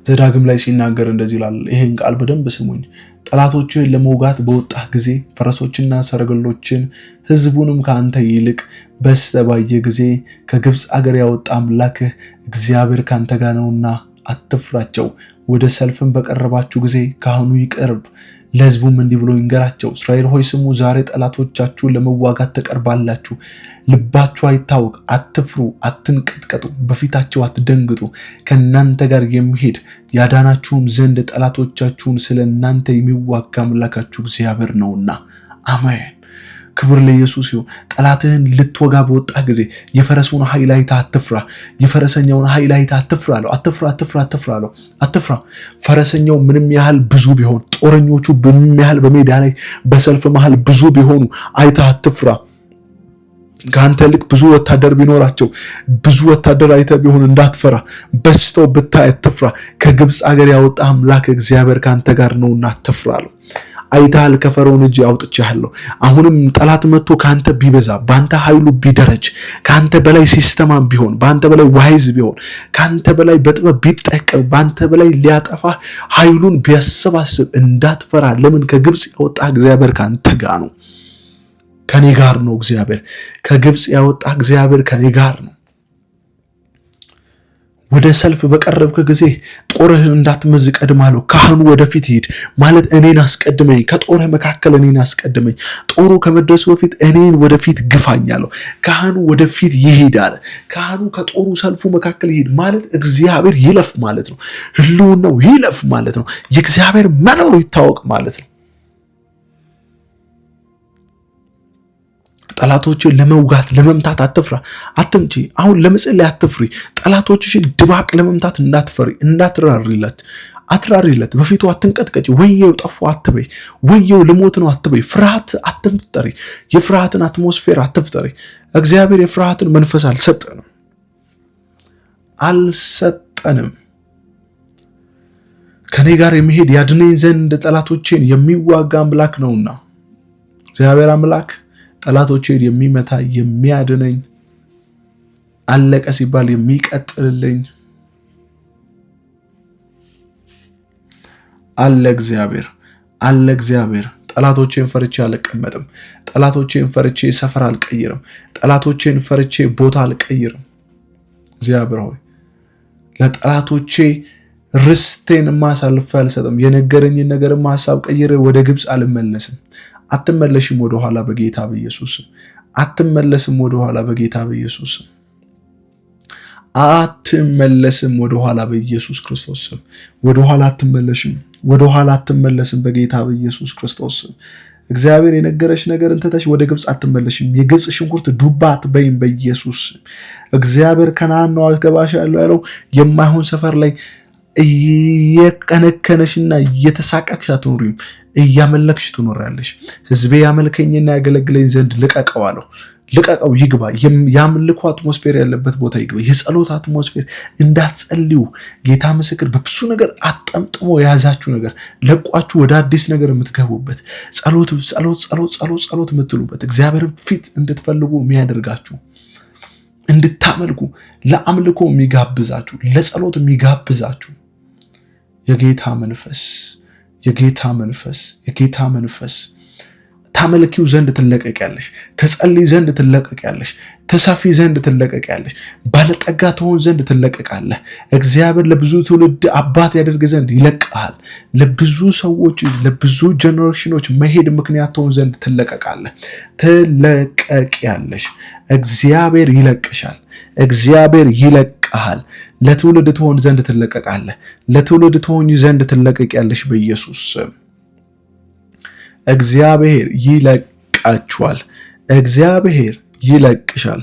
ዘዳግም ላይ ሲናገር እንደዚህ ይላል። ይሄን ቃል በደንብ ስሙኝ። ጠላቶችን ለመውጋት በወጣህ ጊዜ ፈረሶችና ሰረገሎችን ሕዝቡንም ከአንተ ይልቅ በስተባየ ጊዜ ከግብፅ አገር ያወጣ አምላክህ እግዚአብሔር ካንተ ጋር ነውና አትፍራቸው። ወደ ሰልፍን በቀረባችሁ ጊዜ ካህኑ ይቅርብ፣ ለሕዝቡም እንዲህ ብሎ ይንገራቸው፣ እስራኤል ሆይ ስሙ፣ ዛሬ ጠላቶቻችሁን ለመዋጋት ተቀርባላችሁ። ልባችሁ አይታወክ፣ አትፍሩ፣ አትንቀጥቀጡ፣ በፊታቸው አትደንግጡ። ከእናንተ ጋር የሚሄድ ያዳናችሁም ዘንድ ጠላቶቻችሁን ስለ እናንተ የሚዋጋ አምላካችሁ እግዚአብሔር ነውና። አሜን። ክብር ለኢየሱስ ይሁን። ጠላትህን ልትወጋ በወጣ ጊዜ የፈረሱን ኃይል አይተህ አትፍራ፣ የፈረሰኛውን ኃይል አይተህ አትፍራ አለው። አትፍራ። ፈረሰኛው ምንም ያህል ብዙ ቢሆን፣ ጦረኞቹ ምንም ያህል በሜዳ ላይ በሰልፍ መሃል ብዙ ቢሆኑ አይተህ አትፍራ። ከአንተ ልክ ብዙ ወታደር ቢኖራቸው ብዙ ወታደር አይተህ ቢሆን እንዳትፈራ። በዝተው ብታይ አትፍራ። ከግብፅ አገር ያወጣ አምላክ እግዚአብሔር ከአንተ ጋር ነውና አትፍራ አለው። አይታል ከፈርዖን እጅ አውጥቻለሁ። አሁንም ጠላት መጥቶ ካንተ ቢበዛ፣ ባንተ ኃይሉ ቢደረጅ፣ ካንተ በላይ ሲስተማም ቢሆን፣ ባንተ በላይ ዋይዝ ቢሆን፣ ካንተ በላይ በጥበብ ቢጠቀም፣ ባንተ በላይ ሊያጠፋ ኃይሉን ቢያሰባስብ እንዳትፈራ። ለምን? ከግብፅ ያወጣ እግዚአብሔር ካንተ ጋር ነው። ከኔ ጋር ነው እግዚአብሔር። ከግብፅ ያወጣ እግዚአብሔር ከኔ ጋር ነው። ወደ ሰልፍ በቀረብክ ጊዜ ጦርህን እንዳትመዝ ቀድማለሁ። ካህኑ ወደፊት ሂድ ማለት እኔን አስቀድመኝ፣ ከጦርህ መካከል እኔን አስቀድመኝ። ጦሩ ከመድረሱ በፊት እኔን ወደፊት ግፋኛለሁ። ካህኑ ወደፊት ይሄዳል። ካህኑ ከጦሩ ሰልፉ መካከል ይሄድ ማለት እግዚአብሔር ይለፍ ማለት ነው። ህልውናው ይለፍ ማለት ነው። የእግዚአብሔር መኖሩ ይታወቅ ማለት ነው። ጠላቶችን ለመውጋት ለመምታት አትፍራ፣ አትምጪ። አሁን ለመጸለይ አትፍሪ። ጠላቶችሽን ድባቅ ለመምታት እንዳትፈሪ፣ አትራሪለት። በፊቱ አትንቀጥቀጭ። ወየው ጠፋ አትበይ፣ ወየው ልሞት ነው አትበይ። ፍርሃት አትፍጠሪ። የፍርሃትን አትሞስፌር አትፍጠሪ። እግዚአብሔር የፍርሃትን መንፈስ አልሰጠንም። ከኔ ጋር የሚሄድ ያድነኝ ዘንድ ጠላቶቼን የሚዋጋ አምላክ ነውና እግዚአብሔር አምላክ ጠላቶቼን የሚመታ የሚያድነኝ፣ አለቀ ሲባል የሚቀጥልልኝ አለ እግዚአብሔር። ጠላቶቼን ፈርቼ አልቀመጥም። ጠላቶቼን ፈርቼ ሰፈር አልቀይርም። ጠላቶቼን ፈርቼ ቦታ አልቀይርም። እግዚአብሔር ሆይ ለጠላቶቼ ርስቴን ማሳልፈ አልሰጥም። የነገረኝን ነገር ሐሳብ ቀይሬ ወደ ግብፅ አልመለስም። አትመለሽም ወደ ኋላ በጌታ በኢየሱስ። አትመለስም ወደ ኋላ በጌታ በኢየሱስ። አትመለስም ወደ ኋላ በኢየሱስ ክርስቶስ። ወደ ኋላ አትመለስም በጌታ በኢየሱስ ክርስቶስ። እግዚአብሔር የነገረሽ ነገርን ትተሽ ወደ ግብፅ አትመለሽም። የግብፅ ሽንኩርት ዱባ አትበይም በኢየሱስ። እግዚአብሔር ከነዓን ነው አልገባሽ ያለው የማይሆን ሰፈር ላይ እየቀነከነሽና እየተሳቀቅሽ አትኖሪም፣ እያመለክሽ ትኖራለሽ። ሕዝቤ ያመልከኝና ያገለግለኝ ዘንድ ልቀቀው ይግባ። የአምልኮ አትሞስፌር ያለበት ቦታ ይግባ። የጸሎት አትሞስፌር እንዳትጸልዩ ጌታ ምስክር፣ በብዙ ነገር አጠምጥሞ የያዛችሁ ነገር ለቋችሁ ወደ አዲስ ነገር የምትገቡበት ጸሎት የምትሉበት እግዚአብሔርን ፊት እንድትፈልጉ የሚያደርጋችሁ እንድታመልኩ ለአምልኮ የሚጋብዛችሁ ለጸሎት የሚጋብዛችሁ የጌታ መንፈስ ታመልኪው ዘንድ ትለቀቂያለሽ፣ ትጸልይ ዘንድ ትለቀቂያለሽ፣ ትሰፊ ዘንድ ትለቀቂያለሽ፣ ባለጠጋ ትሆን ዘንድ ትለቀቃለህ። እግዚአብሔር ለብዙ ትውልድ አባት ያደርግ ዘንድ ይለቅሃል። ለብዙ ሰዎች ለብዙ ጀነሬሽኖች መሄድ ምክንያት ትሆን ዘንድ ትለቀቂያለሽ። እግዚአብሔር ይለቅሻል። እግዚአብሔር ይለቅሃል። ለትውልድ ትሆን ዘንድ ትለቀቃለህ። ለትውልድ ትሆኝ ዘንድ ትለቀቂያለሽ በኢየሱስ ስም። እግዚአብሔር ይለቃችኋል። እግዚአብሔር ይለቅሻል።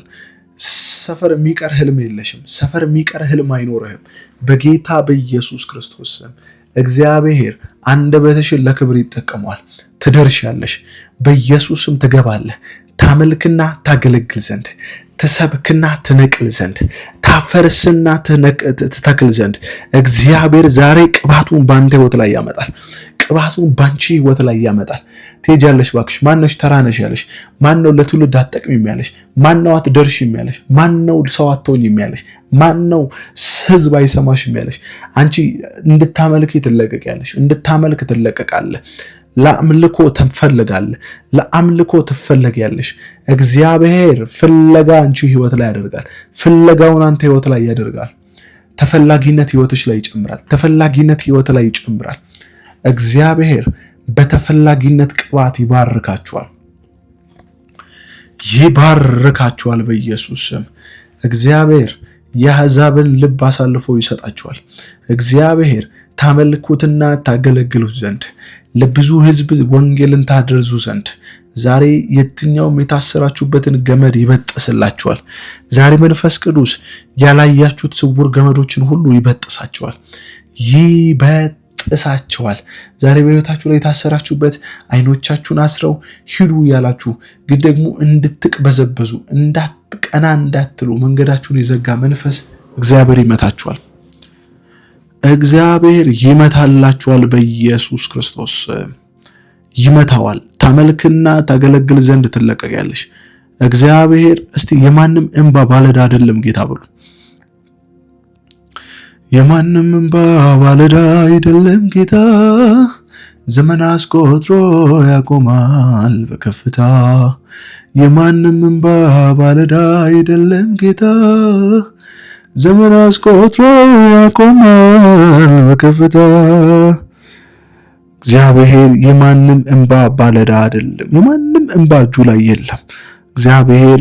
ሰፈር የሚቀር ህልም የለሽም። ሰፈር የሚቀር ህልም አይኖርህም በጌታ በኢየሱስ ክርስቶስ ስም። እግዚአብሔር አንደበትሽን ለክብር ይጠቀመዋል። ትደርሻለሽ። በኢየሱስ ስም ትገባለህ። ታመልክና ታገለግል ዘንድ፣ ትሰብክና ትነቅል ዘንድ፣ ታፈርስና ትተክል ዘንድ እግዚአብሔር ዛሬ ቅባቱን ባንተ ህይወት ላይ ያመጣል። ቅባቱን ባንቺ ህይወት ላይ ያመጣል። ትሄጃለሽ። ባክሽ ማነሽ? ተራነሽ ያለሽ ማነው? ለትውልድ አትጠቅሚም ያለሽ ማነው? አትደርሽም ያለሽ ማነው? ሰው አትሆኝም ያለሽ ማነው? ህዝብ አይሰማሽም ያለሽ አንቺ እንድታመልክ ትለቀቂያለሽ። እንድታመልክ ትለቀቃለህ። ለአምልኮ ትፈልጋለህ። ለአምልኮ ትፈልጊያለሽ። እግዚአብሔር ፍለጋ አንቺ ህይወት ላይ ያደርጋል። ፍለጋውን አንተ ህይወት ላይ ያደርጋል። ተፈላጊነት ህይወትሽ ላይ ይጨምራል። ተፈላጊነት ህይወት ላይ ይጨምራል። እግዚአብሔር በተፈላጊነት ቅባት ይባርካችኋል። ይባርካችኋል በኢየሱስ ስም። እግዚአብሔር የአሕዛብን ልብ አሳልፎ ይሰጣችኋል። እግዚአብሔር ታመልኩትና ታገለግሉት ዘንድ ለብዙ ህዝብ ወንጌልን ታደርሱ ዘንድ ዛሬ የትኛውም የታሰራችሁበትን ገመድ ይበጥስላችኋል። ዛሬ መንፈስ ቅዱስ ያላያችሁት ስውር ገመዶችን ሁሉ ይበጥሳችኋል፣ ይበጥሳችኋል። ዛሬ በህይወታችሁ ላይ የታሰራችሁበት አይኖቻችሁን አስረው ሂዱ ያላችሁ ግን ደግሞ እንድትቅበዘበዙ እንዳትቀና እንዳትሉ መንገዳችሁን የዘጋ መንፈስ እግዚአብሔር ይመታችኋል። እግዚአብሔር ይመታላችኋል በኢየሱስ ክርስቶስ ይመታዋል። ታመልክና ታገለግል ዘንድ ትለቀቂያለሽ። እግዚአብሔር እስቲ የማንም እንባ ባለዕዳ አይደለም ጌታ ብሉ። የማንም እንባ ባለዕዳ አይደለም ጌታ፣ ዘመን አስቆጥሮ ያቆማል በከፍታ። የማንም እንባ ባለዕዳ አይደለም ጌታ፣ ዘመን አስቆጥሮ ያቆማል በከፍታ። እግዚአብሔር የማንም እንባ ባለዕዳ አይደለም። የማንም እንባ እጁ ላይ የለም። እግዚአብሔር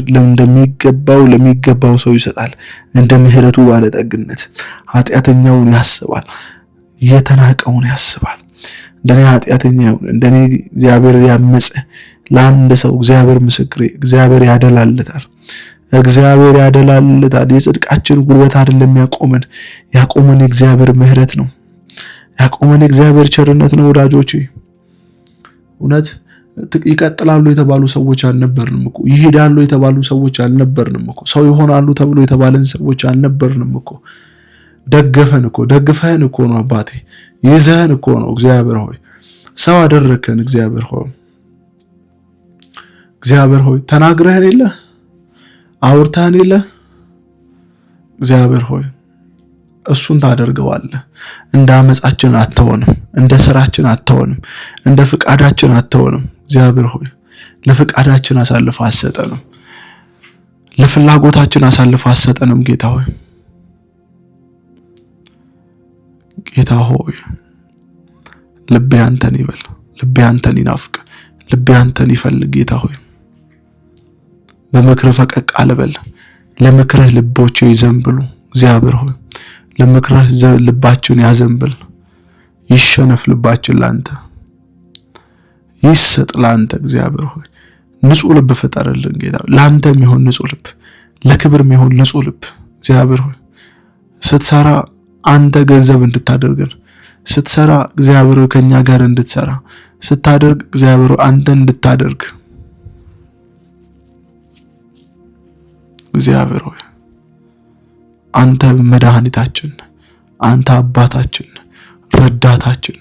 ለሚገባው ሰው ይሰጣል። እንደ ምሕረቱ ባለጠግነት ኃጢአተኛውን ያስባል፣ የተናቀውን ያስባል። እንደኔ ኃጢአተኛ ይሁን እንደኔ እግዚአብሔር ያመፀ ለአንድ ሰው እግዚአብሔር ምስክሬ፣ እግዚአብሔር ያደላልታል። እግዚአብሔር ያደላልታል። የጽድቃችን ጉልበት አይደለም ያቆመን የእግዚአብሔር ምሕረት ነው። ያቆመን የእግዚአብሔር ቸርነት ነው። ወዳጆቼ እውነት ይቀጥላሉ የተባሉ ሰዎች አልነበርንም እኮ። ይሄዳሉ የተባሉ ሰዎች አልነበርንም እኮ። ሰው ይሆናሉ ተብሎ የተባለን ሰዎች አልነበርንም እኮ። ደግፈህን እኮ ነው አባቴ፣ ይዘህን እኮ ነው። እግዚአብሔር ሆይ ሰው አደረከን። እግዚአብሔር ሆይ ተናግረህን የለ አውርተህን የለ። እግዚአብሔር ሆይ እሱን ታደርገዋለህ። እንደ አመጻችን አትሆንም፣ እንደ ስራችን አትሆንም፣ እንደ ፍቃዳችን አትሆንም። እግዚአብሔር ሆይ ለፍቃዳችን አሳልፈ አሰጠንም፣ ለፍላጎታችን አሳልፈ አሰጠንም። ጌታ ሆይ ልቤ አንተን ይበል፣ ልቤ አንተን ይናፍቅ፣ ልቤ አንተን ይፈልግ። ጌታ ሆይ በምክርህ ፈቀቅ አልበል፣ ለምክርህ ልቦቼ ይዘንብሉ። እግዚአብሔር ሆይ ለምክርህ ልባችን ያዘንብል። ይሸነፍ ልባችን ላንተ ይሰጥ ላንተ። እግዚአብሔር ሆይ ንጹህ ልብ ፍጠርልን ጌታ፣ ላንተ የሚሆን ንጹህ ልብ፣ ለክብር የሚሆን ንጹህ ልብ። እግዚአብሔር ሆይ ስትሰራ አንተ ገንዘብ እንድታደርገን፣ ስትሰራ እግዚአብሔር ሆይ ከኛ ጋር እንድትሰራ፣ ስታደርግ እግዚአብሔር ሆይ አንተ እንድታደርግ። እግዚአብሔር ሆይ አንተ መድኃኒታችን፣ አንተ አባታችን፣ ረዳታችን፣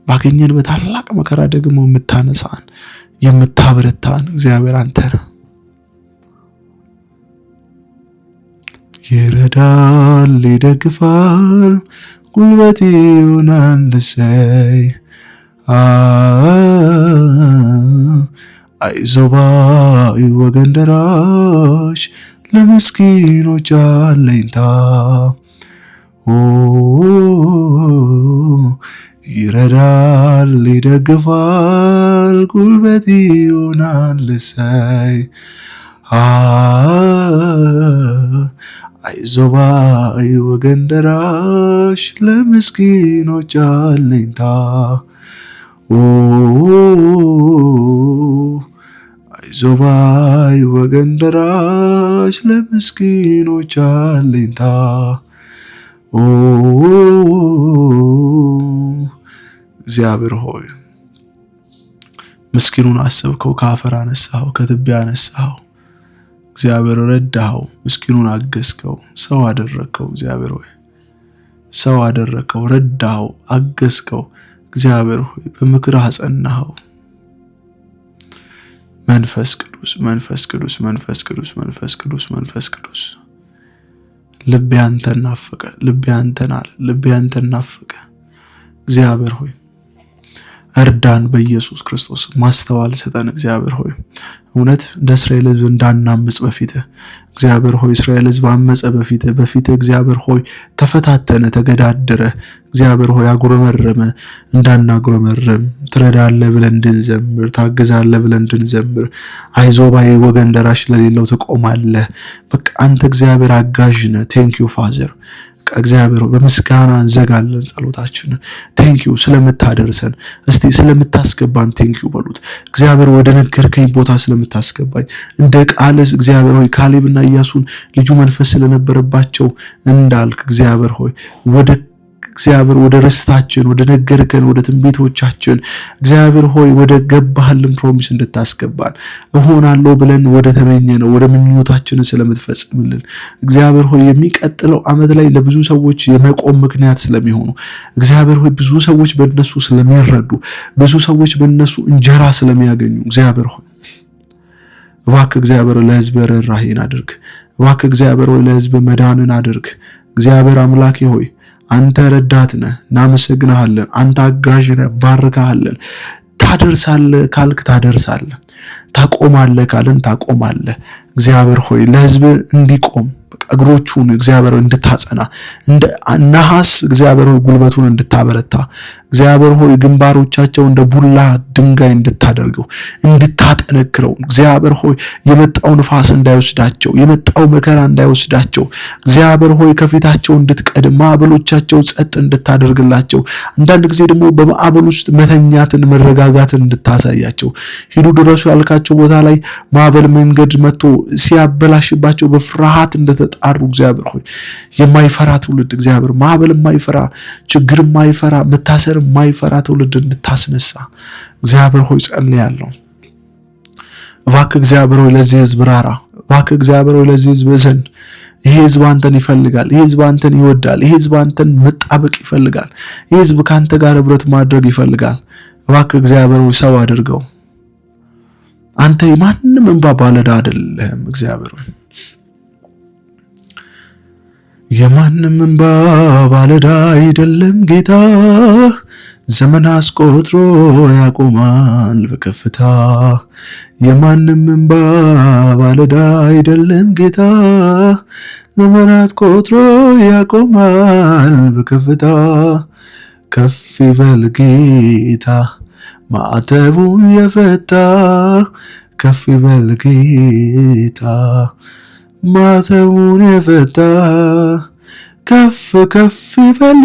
ባገኘን በታላቅ መከራ ደግሞ የምታነሳን የምታበረታን እግዚአብሔር አንተ ነህ። ይረዳል፣ ይደግፋል፣ ጉልበት ይሆናል እሰይ። አይዞህ ባይ ወገን ደራሽ ለምስኪኖች አለኝታ። ይረዳል፣ ይደግፋል፣ ጉልበት ይሆናል እሰይ። አይዞህ ባይ ወገን ደራሽ ለምስኪኖች አለኝታ። አይዞህ ባይ ወገን ደራሽ ለምስኪኖች አለኝታ። እግዚአብሔር ሆይ ምስኪኑን አሰብከው፣ ከአፈር አነሳኸው፣ ከትቢያ አነሳኸው። እግዚአብሔር ረዳኸው፣ ምስኪኑን አገዝከው፣ ሰው አደረግከው። እግዚአብሔር ሆይ ሰው አደረግከው፣ ረዳኸው፣ አገዝከው። እግዚአብሔር ሆይ በምክርህ አጸናኸው። መንፈስ ቅዱስ መንፈስ ቅዱስ መንፈስ ቅዱስ መንፈስ ቅዱስ መንፈስ ቅዱስ ልቤ አንተን ናፈቀ፣ ልቤ አንተን አለ፣ ልቤ አንተን ናፈቀ። እግዚአብሔር ሆይ እርዳን፣ በኢየሱስ ክርስቶስ ማስተዋል ስጠን። እግዚአብሔር ሆይ እውነት እንደ እስራኤል ሕዝብ እንዳናምጽ በፊትህ እግዚአብሔር ሆይ እስራኤል ሕዝብ አመጸ በፊትህ እግዚአብሔር ሆይ ተፈታተነ፣ ተገዳደረ፣ እግዚአብሔር ሆይ አጉረመረመ። እንዳናጉረመረም ትረዳለህ ብለን እንድንዘምር፣ ታግዛለህ ብለን እንድንዘምር፣ አይዞህ ባይ ወገን ደራሽ ለሌለው ትቆማለህ። በቃ አንተ እግዚአብሔር አጋዥ ነህ። ቴንክ ዩ ፋዘር። እግዚአብሔር በምስጋና እንዘጋለን ጸሎታችንን። ቴንኪዩ ስለምታደርሰን፣ እስቲ ስለምታስገባን ቴንኪዩ በሉት። እግዚአብሔር ወደ ነገርከኝ ቦታ ስለምታስገባኝ እንደ ቃልስ እግዚአብሔር ሆይ ካሌብና ኢያሱን ልጁ መንፈስ ስለነበረባቸው እንዳልክ እግዚአብሔር ሆይ ወደ ርስታችን፣ ወደ ነገርከን፣ ወደ ትንቢቶቻችን እግዚአብሔር ሆይ ወደ ገባህልን ፕሮሚስ እንድታስገባን እሆናለሁ ብለን ወደ ተመኘነው ወደ ምኞታችንን ስለምትፈጽምልን እግዚአብሔር ሆይ የሚቀጥለው ዓመት ላይ ለብዙ ሰዎች የመቆም ምክንያት ስለሚሆኑ እግዚአብሔር ሆይ ብዙ ሰዎች በእነሱ ስለሚረዱ፣ ብዙ ሰዎች በእነሱ እንጀራ ስለሚያገኙ እግዚአብሔር ሆይ እባክህ እግዚአብሔር ለሕዝብ ርኅራኄን አድርግ። እባክህ እግዚአብሔር ሆይ ለሕዝብ መዳንን አድርግ። እግዚአብሔር አምላኬ ሆይ አንተ ረዳት ነህ፣ እናመሰግንሃለን። አንተ አጋዥ ነህ፣ ባርካሃለን። ታደርሳለህ ካልክ ታደርሳለህ፣ ታቆማለህ ካልን ታቆማለህ። እግዚአብሔር ሆይ ለሕዝብ እንዲቆም እግሮቹን እግዚአብሔር እንድታጸና እንደ ነሐስ እግዚአብሔር ሆይ ጉልበቱን እንድታበረታ እግዚአብሔር ሆይ ግንባሮቻቸው እንደ ቡላ ድንጋይ እንድታደርገው እንድታጠነክረው እግዚአብሔር ሆይ የመጣው ንፋስ እንዳይወስዳቸው የመጣው መከራ እንዳይወስዳቸው እግዚአብሔር ሆይ ከፊታቸው እንድትቀድም ማዕበሎቻቸው ጸጥ እንድታደርግላቸው አንዳንድ ጊዜ ደግሞ በማዕበል ውስጥ መተኛትን መረጋጋትን እንድታሳያቸው ሂዱ ድረሱ ያልካቸው ቦታ ላይ ማዕበል መንገድ መጥቶ ሲያበላሽባቸው በፍርሃት እንደተጣሩ እግዚአብሔር ሆይ የማይፈራ ትውልድ እግዚአብሔር ማዕበል የማይፈራ ችግር የማይፈራ መታሰር የማይፈራ ትውልድ እንድታስነሳ እግዚአብሔር ሆይ ጸልያለሁ። እባክህ እግዚአብሔር ሆይ ለዚህ ሕዝብ ራራ። እባክህ እግዚአብሔር ሆይ ለዚህ ሕዝብ እዘን። ይሄ ሕዝብ አንተን ይፈልጋል። ይሄ ሕዝብ አንተን ይወዳል። ይሄ ሕዝብ አንተን መጣበቅ ይፈልጋል። ይሄ ሕዝብ ካንተ ጋር ህብረት ማድረግ ይፈልጋል። እባክህ እግዚአብሔር ሆይ ሰው አድርገው። አንተ የማንም እንባ ባለዕዳ አይደለህም። እግዚአብሔር ሆይ የማንም እንባ ባለዕዳ አይደለም ጌታ፣ ዘመን አስቆጥሮ ያቆማል በከፍታ። የማንም እንባ ባለዕዳ አይደለም ጌታ፣ ዘመን አስቆጥሮ ያቆማል በከፍታ። ከፍ ይበል ጌታ ማዕተቡን የፈታ፣ ከፍ ይበል ጌታ ማዕተቡን የፈታ። ከፍ ከፍ ይበል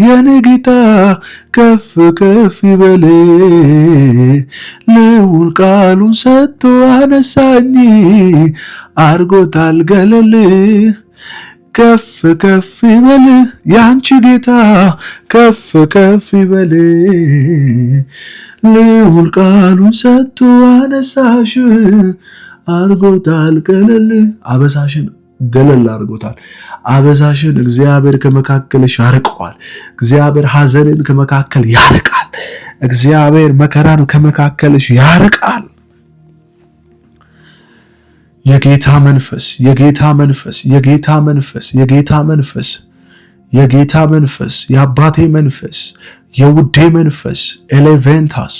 የኔ ጌታ ከፍ ከፍ ይበል፣ ልዑል ቃሉን ሰጥቶ አነሳኝ አርጎታል ገለል። ከፍ ከፍ ይበል ያንቺ ጌታ ከፍ ከፍ ይበል፣ ልዑል ቃሉን ሰጥቶ አነሳሽ አርጎታል ገለል። አበሳሽን ገለል አርጎታል። አበሳሽን እግዚአብሔር ከመካከልሽ ያርቀዋል። እግዚአብሔር ሐዘንን ከመካከል ያርቃል። እግዚአብሔር መከራን ከመካከልሽ ያርቃል። የጌታ መንፈስ የጌታ መንፈስ የጌታ መንፈስ የጌታ መንፈስ የጌታ መንፈስ የአባቴ መንፈስ የውዴ መንፈስ ኤሌቬንታስ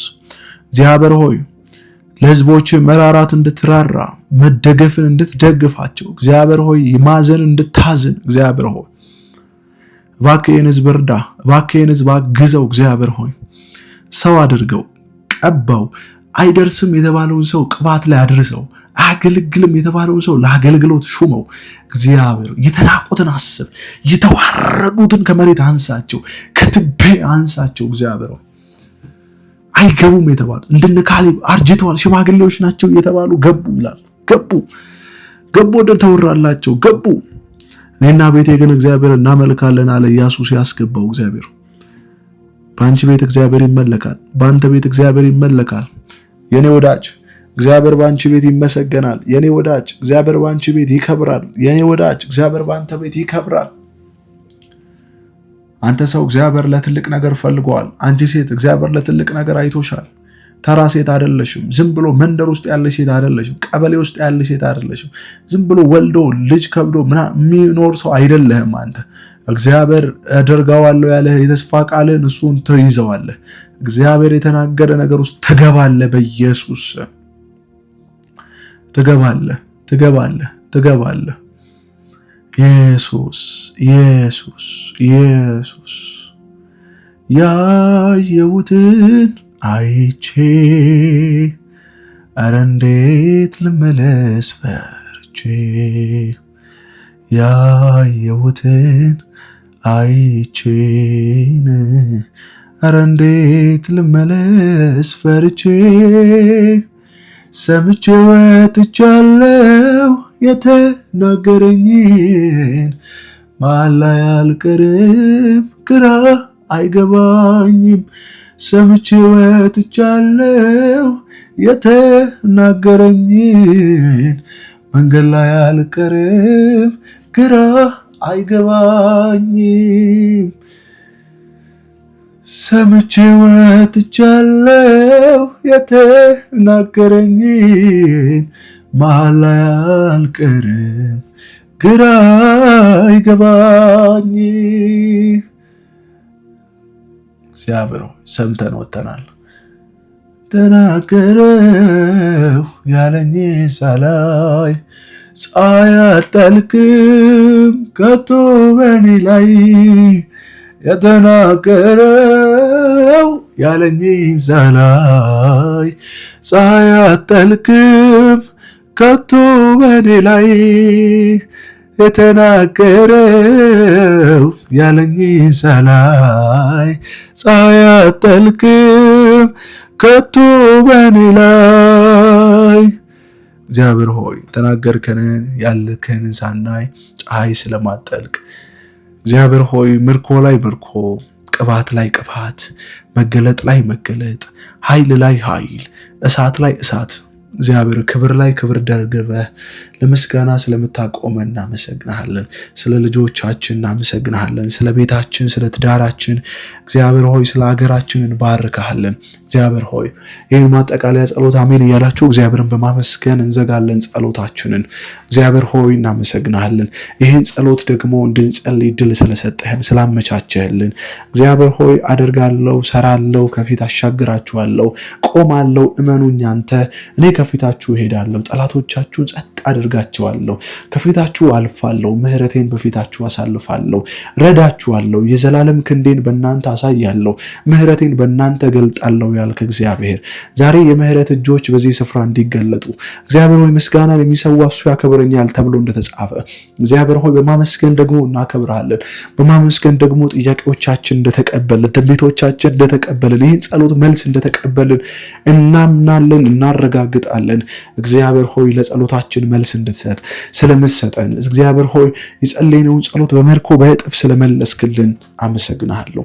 እግዚአብሔር ሆይ ለሕዝቦች መራራት እንድትራራ መደገፍን እንድትደግፋቸው እግዚአብሔር ሆይ ማዘን እንድታዝን እግዚአብሔር ሆይ እባክህን ሕዝብ እርዳ። እባክህን ሕዝብ አግዘው። እግዚአብሔር ሆይ ሰው አድርገው፣ ቀባው። አይደርስም የተባለውን ሰው ቅባት ላይ አድርሰው። አያገለግልም የተባለውን ሰው ለአገልግሎት ሹመው። እግዚአብሔር የተናቁትን አስብ፣ የተዋረዱትን ከመሬት አንሳቸው፣ ከትቢያ አንሳቸው። እግዚአብሔር አይገቡም የተባሉ እንደነ ካሌብ አርጅተዋል ሽማግሌዎች ናቸው የተባሉ ገቡ ይላል። ገቡ ወደ ተወራላቸው ገቡ። እኔና ቤቴ ግን እግዚአብሔር እናመልካለን አለ ኢያሱ ሲያስገባው። እግዚአብሔር በአንቺ ቤት እግዚአብሔር ይመለካል። በአንተ ቤት እግዚአብሔር ይመለካል። የኔ ወዳጅ እግዚአብሔር በአንቺ ቤት ይመሰገናል። የኔ ወዳጅ እግዚአብሔር በአንቺ ቤት ይከብራል። የኔ ወዳጅ እግዚአብሔር በአንተ ቤት ይከብራል። አንተ ሰው እግዚአብሔር ለትልቅ ነገር ፈልገዋል። አንቺ ሴት እግዚአብሔር ለትልቅ ነገር አይቶሻል። ተራ ሴት አይደለሽም። ዝም ብሎ መንደር ውስጥ ያለ ሴት አይደለሽም። ቀበሌ ውስጥ ያለ ሴት አይደለሽም። ዝም ብሎ ወልዶ ልጅ ከብዶ የሚኖር ሰው አይደለህም። አንተ እግዚአብሔር አደርጋዋለሁ ያለ የተስፋ ቃልን እሱን ትይዘዋለህ። እግዚአብሔር የተናገረ ነገር ውስጥ ትገባለህ በኢየሱስ። ትገባለህ፣ ትገባለህ፣ ትገባለህ። ኢየሱስ ኢየሱስ ኢየሱስ ያየሁትን አይቼ ኧረ እንዴት ልመለስ ፈርቼ ያየሁትን አይቼን ኧረ እንዴት ልመለስ ፈርቼ ሰምቼ ወጥቻለሁ የተናገረኝን መሃል ላይ አልቀርም ግራ አይገባኝም። ሰምቼ ወጥቻለሁ የተናገረኝን መንገድ ላይ አልቀርም ግራ አይገባኝም። ሰምቼ ወጥቻለሁ የተናገረኝን መሃል ላይ አልቀርም ግራ አይገባኝም። እግዚአብሔር ሰምተን ወጥተናል። ተናገረው ያለኝ ሳላይ ፀሐይ አትጠልቅም ከቶ በኔ ላይ የተናገረው ያለኝ ሳላይ ፀሐይ አትጠልቅም ከቶ በኔ ላይ የተናገረው ያለኝ ሳላይ ፀሐይ አትጠልቅም ከቶ በኔ ላይ። እግዚአብሔር ሆይ ተናገርከን ያልከን ሳናይ ፀሐይ ስለማትጠልቅ እግዚአብሔር ሆይ ምርኮ ላይ ምርኮ፣ ቅባት ላይ ቅባት፣ መገለጥ ላይ መገለጥ፣ ኃይል ላይ ኃይል፣ እሳት ላይ እሳት እግዚአብሔር ክብር ላይ ክብር ደርበህ ለምስጋና ስለምታቆመን እናመሰግናለን። ስለ ልጆቻችን እናመሰግናለን። ስለ ቤታችን፣ ስለ ትዳራችን እግዚአብሔር ሆይ ስለ ሀገራችን እንባርካለን። እግዚአብሔር ሆይ ይህን ማጠቃለያ ጸሎት አሜን እያላችሁ እግዚአብሔርን በማመስገን እንዘጋለን ጸሎታችንን። እግዚአብሔር ሆይ እናመሰግናለን። ይህን ጸሎት ደግሞ እንድንጸልይ ድል ስለሰጠህን ስላመቻቸህልን እግዚአብሔር ሆይ አደርጋለሁ፣ ሰራለሁ፣ ከፊት አሻግራችኋለሁ፣ ቆማለሁ፣ እመኑኝ አንተ እኔ ከፊታችሁ እሄዳለሁ፣ ጠላቶቻችሁን ጸጥ አደርጋቸዋለሁ፣ ከፊታችሁ አልፋለሁ፣ ምሕረቴን በፊታችሁ አሳልፋለሁ፣ ረዳችኋለሁ፣ የዘላለም ክንዴን በእናንተ አሳያለሁ፣ ምሕረቴን በእናንተ ገልጣለሁ ያልክ እግዚአብሔር ዛሬ የምሕረት እጆች በዚህ ስፍራ እንዲገለጡ እግዚአብሔር ሆይ ምስጋናን የሚሰዋ እሱ ያከብረኛል ተብሎ እንደተጻፈ እግዚአብሔር ሆይ በማመስገን ደግሞ እናከብራለን። በማመስገን ደግሞ ጥያቄዎቻችን እንደተቀበልን፣ ትንቢቶቻችን እንደተቀበልን፣ ይህን ጸሎት መልስ እንደተቀበልን እናምናለን፣ እናረጋግጣለን። እግዚአብሔር ሆይ ለጸሎታችን መልስ እንድትሰጥ ስለምትሰጠን እግዚአብሔር ሆይ የጸለይነውን ጸሎት በመርኮ በእጥፍ ስለመለስክልን አመሰግናለሁ።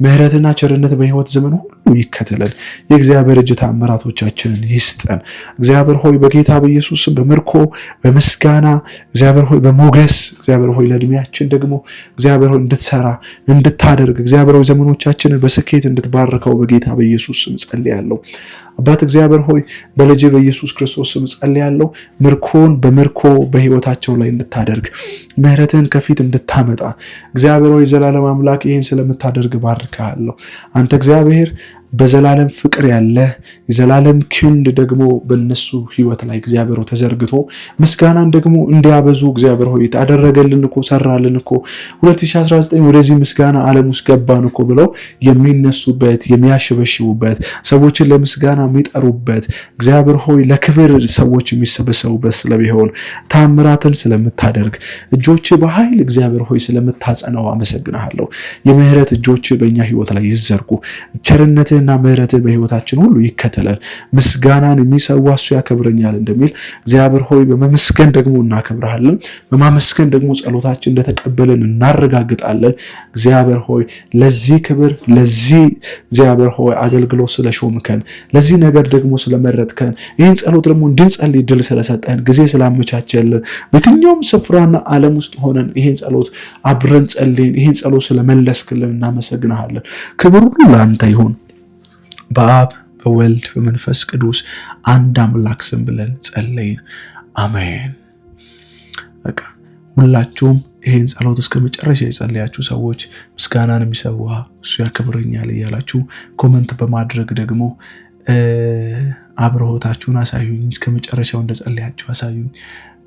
ምሕረትና ቸርነት በሕይወት ዘመን ሁሉ ይከተለን። የእግዚአብሔር እጅ ተአምራቶቻችንን ይስጠን። እግዚአብሔር ሆይ በጌታ በኢየሱስ ስም በምርኮ በምስጋና እግዚአብሔር ሆይ በሞገስ እግዚአብሔር ሆይ ለእድሜያችን ደግሞ እግዚአብሔር ሆይ እንድትሰራ እንድታደርግ እግዚአብሔር ሆይ ዘመኖቻችንን በስኬት እንድትባርከው በጌታ በኢየሱስ ስም ጸልያለሁ። አባት እግዚአብሔር ሆይ በልጅ በኢየሱስ ክርስቶስ ስም ጸልያለሁ። ምርኮን በምርኮ በሕይወታቸው ላይ እንድታደርግ ምሕረትን ከፊት እንድታመጣ እግዚአብሔር ሆይ ዘላለም አምላክ ይህን ስለምታደርግ ባርካለሁ። አንተ እግዚአብሔር በዘላለም ፍቅር ያለ የዘላለም ክንድ ደግሞ በነሱ ህይወት ላይ እግዚአብሔር ተዘርግቶ ምስጋናን ደግሞ እንዲያበዙ እግዚአብሔር ሆይ ታደረገልን እኮ ሰራልን እኮ 2019 ወደዚህ ምስጋና ዓለም ውስጥ ገባን እኮ ብለው የሚነሱበት የሚያሸበሽቡበት ሰዎችን ለምስጋና የሚጠሩበት እግዚአብሔር ሆይ ለክብር ሰዎች የሚሰበሰቡበት ስለሚሆን ታምራትን ስለምታደርግ እጆች በኃይል እግዚአብሔር ሆይ ስለምታጸናው አመሰግናለሁ። የምህረት እጆች በእኛ ህይወት ላይ ይዘርጉ። ቸርነትና ምህረት በህይወታችን ሁሉ ይከተላል። ምስጋናን የሚሰዋ እሱ ያከብረኛል እንደሚል እግዚአብሔር ሆይ በመመስገን ደግሞ እናከብራለን። በማመስገን ደግሞ ጸሎታችን እንደተቀበለን እናረጋግጣለን። እግዚአብሔር ሆይ ለዚህ ክብር ለዚህ እግዚአብሔር ሆይ አገልግሎት ስለሾምከን ለዚህ ነገር ደግሞ ስለመረጥከን ይህን ጸሎት ደግሞ እንድንጸልይ ድል ስለሰጠን ጊዜ ስላመቻቸልን በየትኛውም ስፍራና ዓለም ውስጥ ሆነን ይህን ጸሎት አብረን ጸልየን ይህን ጸሎት ስለመለስክልን እናመሰግናለን። ክብር ሁሉ ለአንተ ይሁን። በአብ በወልድ በመንፈስ ቅዱስ አንድ አምላክ ስም ብለን ጸለይን። አሜን። በቃ ሁላችሁም ይሄን ጸሎት እስከ መጨረሻ የጸለያችሁ ሰዎች ምስጋናን የሚሰዋ እሱ ያከብረኛል እያላችሁ ኮመንት በማድረግ ደግሞ አብርሆታችሁን አሳዩኝ። እስከ መጨረሻው እንደጸለያችሁ አሳዩኝ።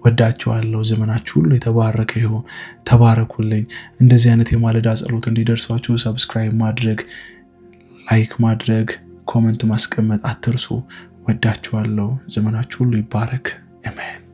ወዳችኋለሁ። ዘመናችሁ ሁሉ የተባረከ ይሁን። ተባረኩልኝ። እንደዚህ አይነት የማለዳ ጸሎት እንዲደርሷችሁ ሰብስክራይብ ማድረግ፣ ላይክ ማድረግ፣ ኮመንት ማስቀመጥ አትርሱ። ወዳችኋለሁ። ዘመናችሁ ሁሉ ይባረክ። አሜን።